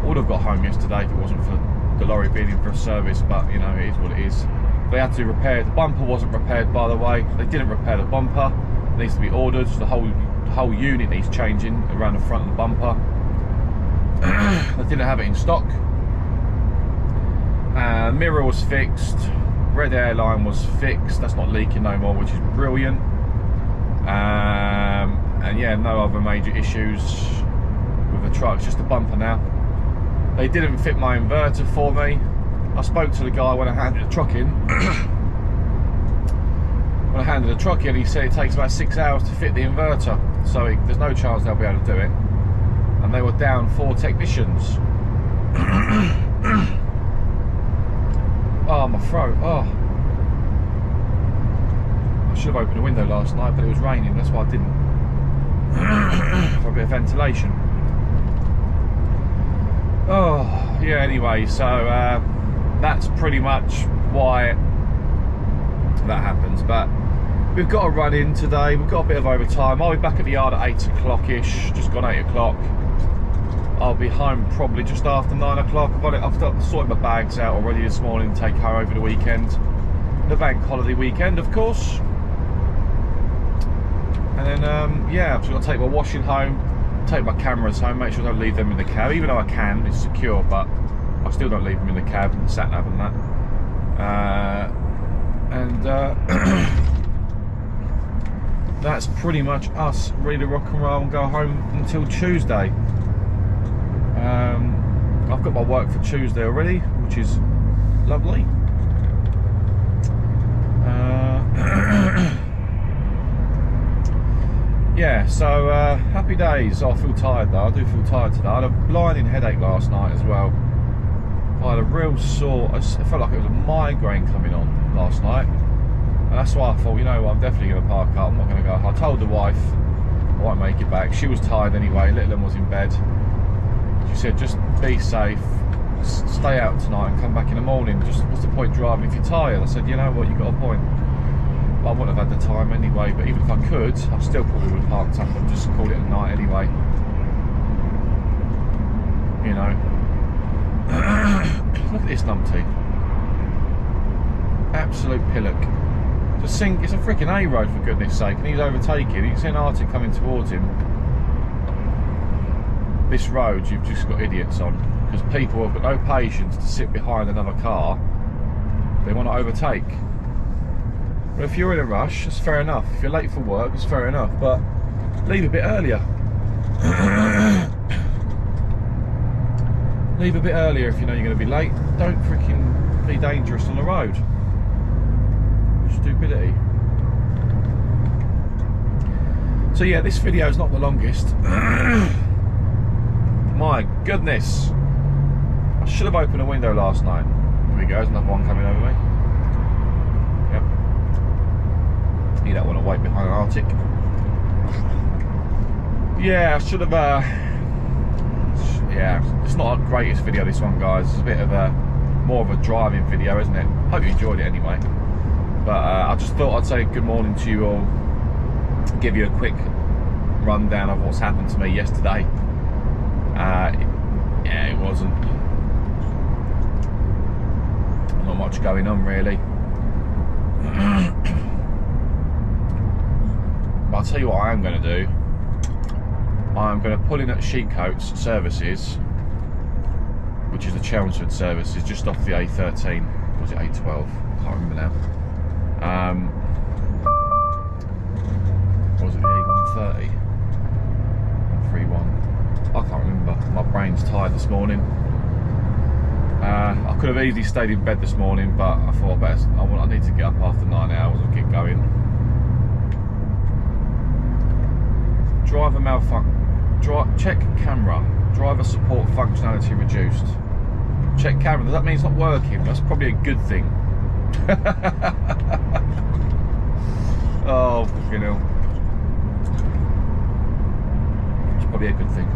Speaker 1: I would have got home yesterday if it wasn't for the lorry being in for a service, but you know, it is what it is. They had to repair, the bumper wasn't repaired, by the way. They didn't repair the bumper. It needs to be ordered. The whole unit needs changing around the front of the bumper. They didn't have it in stock. Mirror was fixed. Red airline was fixed. That's not leaking no more, which is brilliant. And yeah, no other major issues with the truck. It's just the bumper now. They didn't fit my inverter for me. I spoke to the guy when I handed the truck in. When I handed the truck in, he said it takes about 6 hours to fit the inverter, so there's no chance they'll be able to do it. And they were down 4 technicians. Oh, my throat. Oh, I should have opened a window last night, but it was raining. That's why I didn't. For a bit of ventilation. Oh, yeah, anyway, so that's pretty much why that happens. But we've got a run in today. We've got a bit of overtime. I'll be back at the yard at 8 o'clock-ish, just gone 8 o'clock. I'll be home probably just after 9 o'clock. I've sorted my bags out already this morning, take her over the weekend. The bank holiday weekend, of course. And then, yeah, I've just got to take my washing home. Take my cameras home, make sure I don't leave them in the cab, even though I can, it's secure, but I still don't leave them in the cab, the sat nav and that. That's pretty much us, ready to rock and roll and go home until Tuesday. I've got my work for Tuesday already, which is lovely. Yeah, so happy days. I feel tired though. I do feel tired today. I had a blinding headache last night as well. I had a real sore, I felt like it was a migraine coming on last night. And that's why I thought, you know what, I'm definitely going to park up. I'm not going to go. I told the wife I won't make it back. She was tired anyway. Little one was in bed. She said, just be safe. Stay out tonight and come back in the morning. Just what's the point driving if you're tired? I said, you know what, you've got a point. I wouldn't have had the time anyway, but even if I could, I still probably would have parked up and just called it a night anyway. You know. Look at this numpty. Absolute pillock. Just think, it's a freaking A road for goodness sake, and he's overtaking. You can see an Arctic coming towards him. This road, you've just got idiots on, because people have got no patience to sit behind another car. They want to overtake. Well, if you're in a rush, it's fair enough. If you're late for work, it's fair enough, but leave a bit earlier. Leave a bit earlier if you know you're going to be late. Don't freaking be dangerous on the road. Stupidity. So yeah, this video is not the longest. My goodness. I should have opened a window last night. Here we go, there's another one coming over me. Yep. You don't want to wait behind an Arctic. Yeah, I should have, yeah, it's not the greatest video, this one, guys. It's a bit of a, more of a driving video, isn't it? Hope you enjoyed it anyway. But I just thought I'd say good morning to you all. Give you a quick rundown of what's happened to me yesterday. Yeah, it wasn't not much going on really. But I'll tell you what I am going to do. I'm going to pull in at Sheepcoats Services, which is the Chelmsford Services, just off the A13. Or was it A12? I can't remember now. Or was it the A130? 31? I can't remember. My brain's tired this morning. I could have easily stayed in bed this morning, but I thought I need to get up after 9 hours and get going. Driver malfunction. Check camera. Driver support functionality reduced. Check camera. Does that mean it's not working? That's probably a good thing. Oh, you know. It's probably a good thing.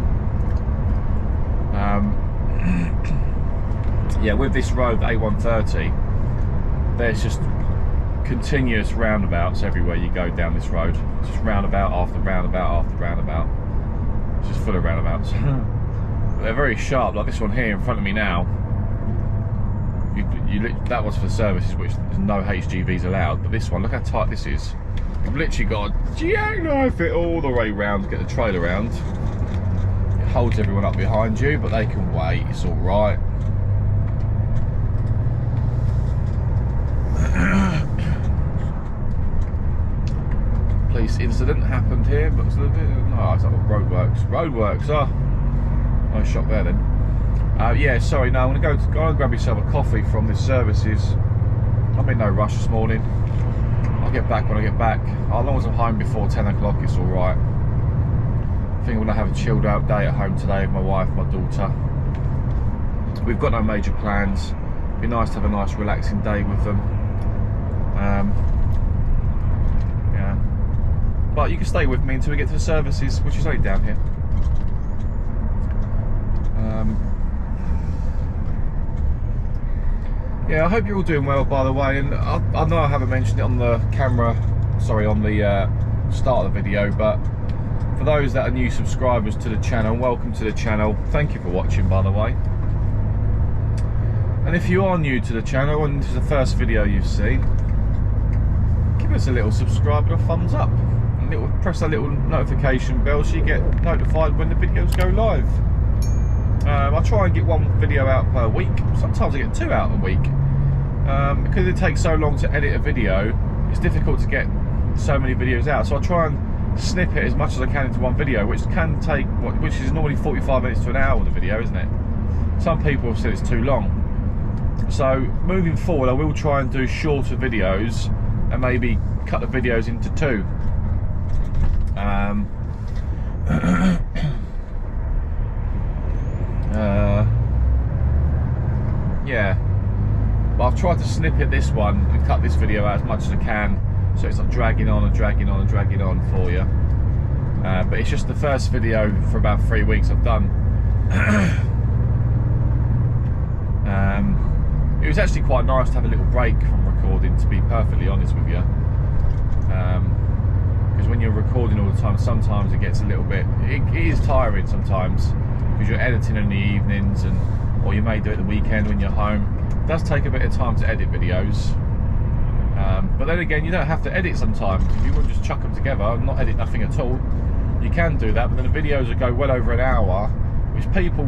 Speaker 1: Yeah, with this road, the A130, there's just continuous roundabouts everywhere you go down this road. It's just roundabout after roundabout after roundabout. It's just full of roundabouts. They're very sharp, like this one here in front of me now. That was for services which there's no HGVs allowed, but this one, look how tight this is. You've literally got to jackknife it all the way round to get the trailer round. It holds everyone up behind you, but they can wait, it's alright. Police incident happened here, but it's like roadworks. Roadworks, oh. Nice shot there then. Yeah, sorry, no, I'm going to go and grab yourself a coffee from this services. I'm in no rush this morning. I'll get back when I get back. As long as I'm home before 10 o'clock, it's alright. I think I'm going to have a chilled out day at home today with my wife, my daughter. We've got no major plans. It'd be nice to have a nice relaxing day with them. Yeah. But you can stay with me until we get to the services, which is only down here. Yeah, I hope you're all doing well, by the way, and I know I haven't mentioned it on the camera, sorry, on the start of the video, but for those that are new subscribers to the channel, welcome to the channel. Thank you for watching, by the way. And if you are new to the channel and this is the first video you've seen, give us a little subscribe and a thumbs up, and press that little notification bell so you get notified when the videos go live. I try and get one video out per week. Sometimes I get 2 out a week. Because it takes so long to edit a video, it's difficult to get so many videos out. So I try and snip it as much as I can into one video, which can take, which is normally 45 minutes to an hour of the video, isn't it? Some people have said it's too long. So moving forward, I will try and do shorter videos and maybe cut the videos into 2. Yeah, but I've tried to snippet this one and cut this video out as much as I can, so it's not dragging on and dragging on and dragging on for you. But it's just the first video for about 3 weeks I've done. It was actually quite nice to have a little break from recording, to be perfectly honest with you. Because when you're recording all the time, sometimes it gets a little bit, it is tiring sometimes, because you're editing in the evenings, or you may do it the weekend when you're home. It does take a bit of time to edit videos. But then again, you don't have to edit sometimes. If you want to just chuck them together and not edit nothing at all, you can do that, but then the videos will go well over an hour, which people,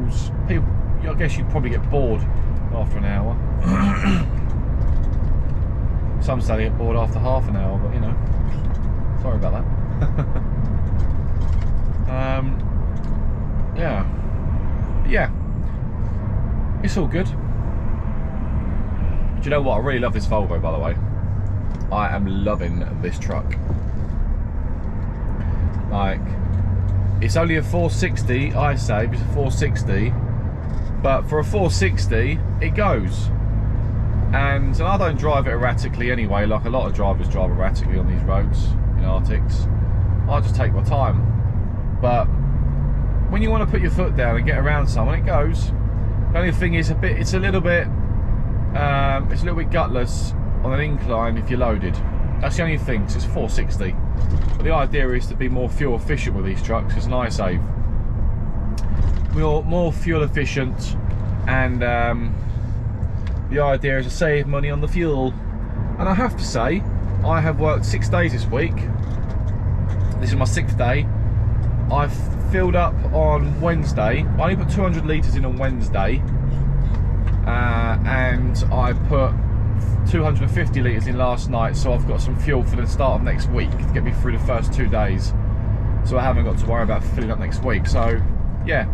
Speaker 1: I guess you'd probably get bored after an hour. Some say they get bored after half an hour, but you know, sorry about that. Yeah. it's all good. Do you know what? I really love this Volvo, by the way. I am loving this truck. Like, it's only a 460, I say, it's a 460, but for a 460, it goes. And I don't drive it erratically anyway, like a lot of drivers drive erratically on these roads in Arctics. I just take my time. But when you want to put your foot down and get around someone, it goes. The only thing is it's a little bit gutless on an incline if you're loaded. That's the only thing, 'cause it's 460. But the idea is to be more fuel efficient with these trucks. It's an iSave. We're more fuel efficient, and the idea is to save money on the fuel. And I have to say, I have worked 6 days this week. This is my 6th day. I've filled up on Wednesday. I only put 200 litres in on Wednesday, and I put 250 litres in last night, so I've got some fuel for the start of next week to get me through the first 2 days, so I haven't got to worry about filling up next week. So yeah,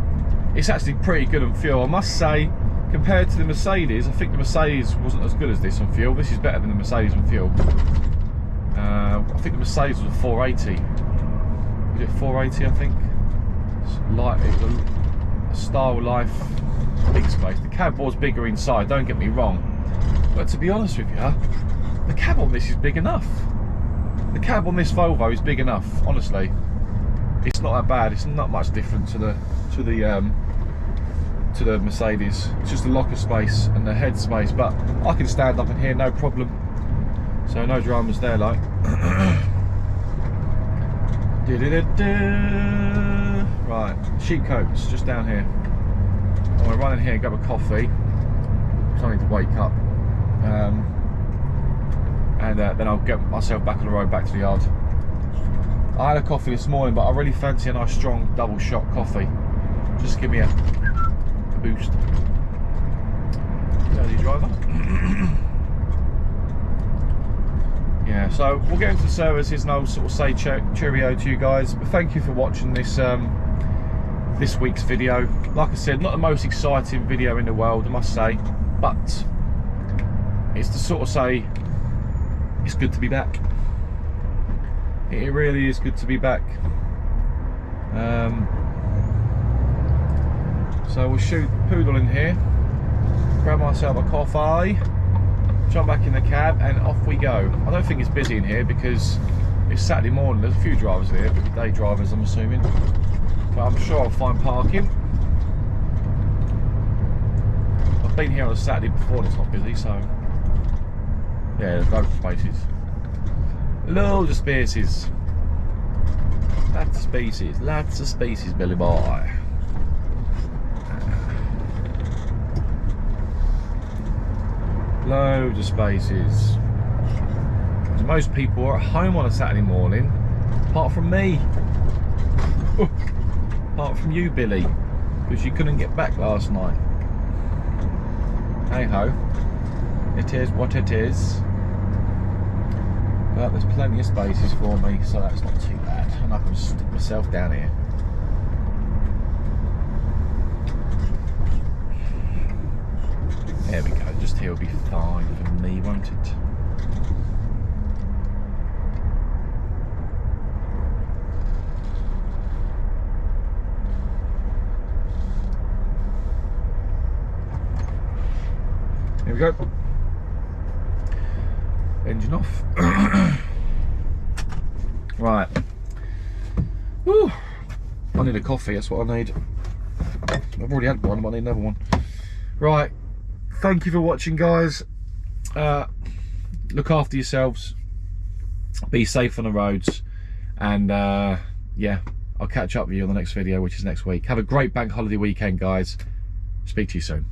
Speaker 1: it's actually pretty good on fuel, I must say. Compared to the Mercedes, I think the Mercedes wasn't as good as this on fuel. This is better than the Mercedes on fuel. I think the Mercedes was a 480. Was it 480, I think? It's light, it was a Style Life big space. The cab was bigger inside, don't get me wrong. But to be honest with you, the cab on this is big enough. The cab on this Volvo is big enough, honestly. It's not that bad. It's not much different to the Mercedes. It's just the locker space and the head space, but I can stand up in here, no problem. So no dramas there, like. Right, sheep coats just down here. I'm gonna run in here and grab a coffee. I need to wake up. And then I'll get myself back on the road, back to the yard. I had a coffee this morning, but I really fancy a nice strong double shot coffee. Just give me a boost. Early driver. Yeah, so we'll get into the services and I'll sort of say cheerio to you guys. But thank you for watching this this week's video. Like I said, not the most exciting video in the world, I must say, but it's to sort of say it's good to be back. It really is good to be back. So we'll shoot Poodle in here, grab myself a coffee, jump back in the cab, and off we go. I don't think it's busy in here because it's Saturday morning. There's a few drivers here, day drivers I'm assuming, but I'm sure I'll find parking. I've been here on a Saturday before and it's not busy, so yeah, there's loads of spaces. Loads of spaces. Lots of spaces, Billy boy. Loads of spaces. Because most people are at home on a Saturday morning, apart from me. Apart from you, Billy, because you couldn't get back last night. Hey ho, it is what it is. But there's plenty of spaces for me, so that's not too bad. And I can stick myself down here. There we go, just here will be fine for me, won't it? Here we go. Engine off. Right. Woo. I need a coffee, that's what I need. I've already had one, but I need another one. Right. Thank you for watching, guys. Look after yourselves. Be safe on the roads. And yeah, I'll catch up with you on the next video, which is next week. Have a great bank holiday weekend, guys. Speak to you soon.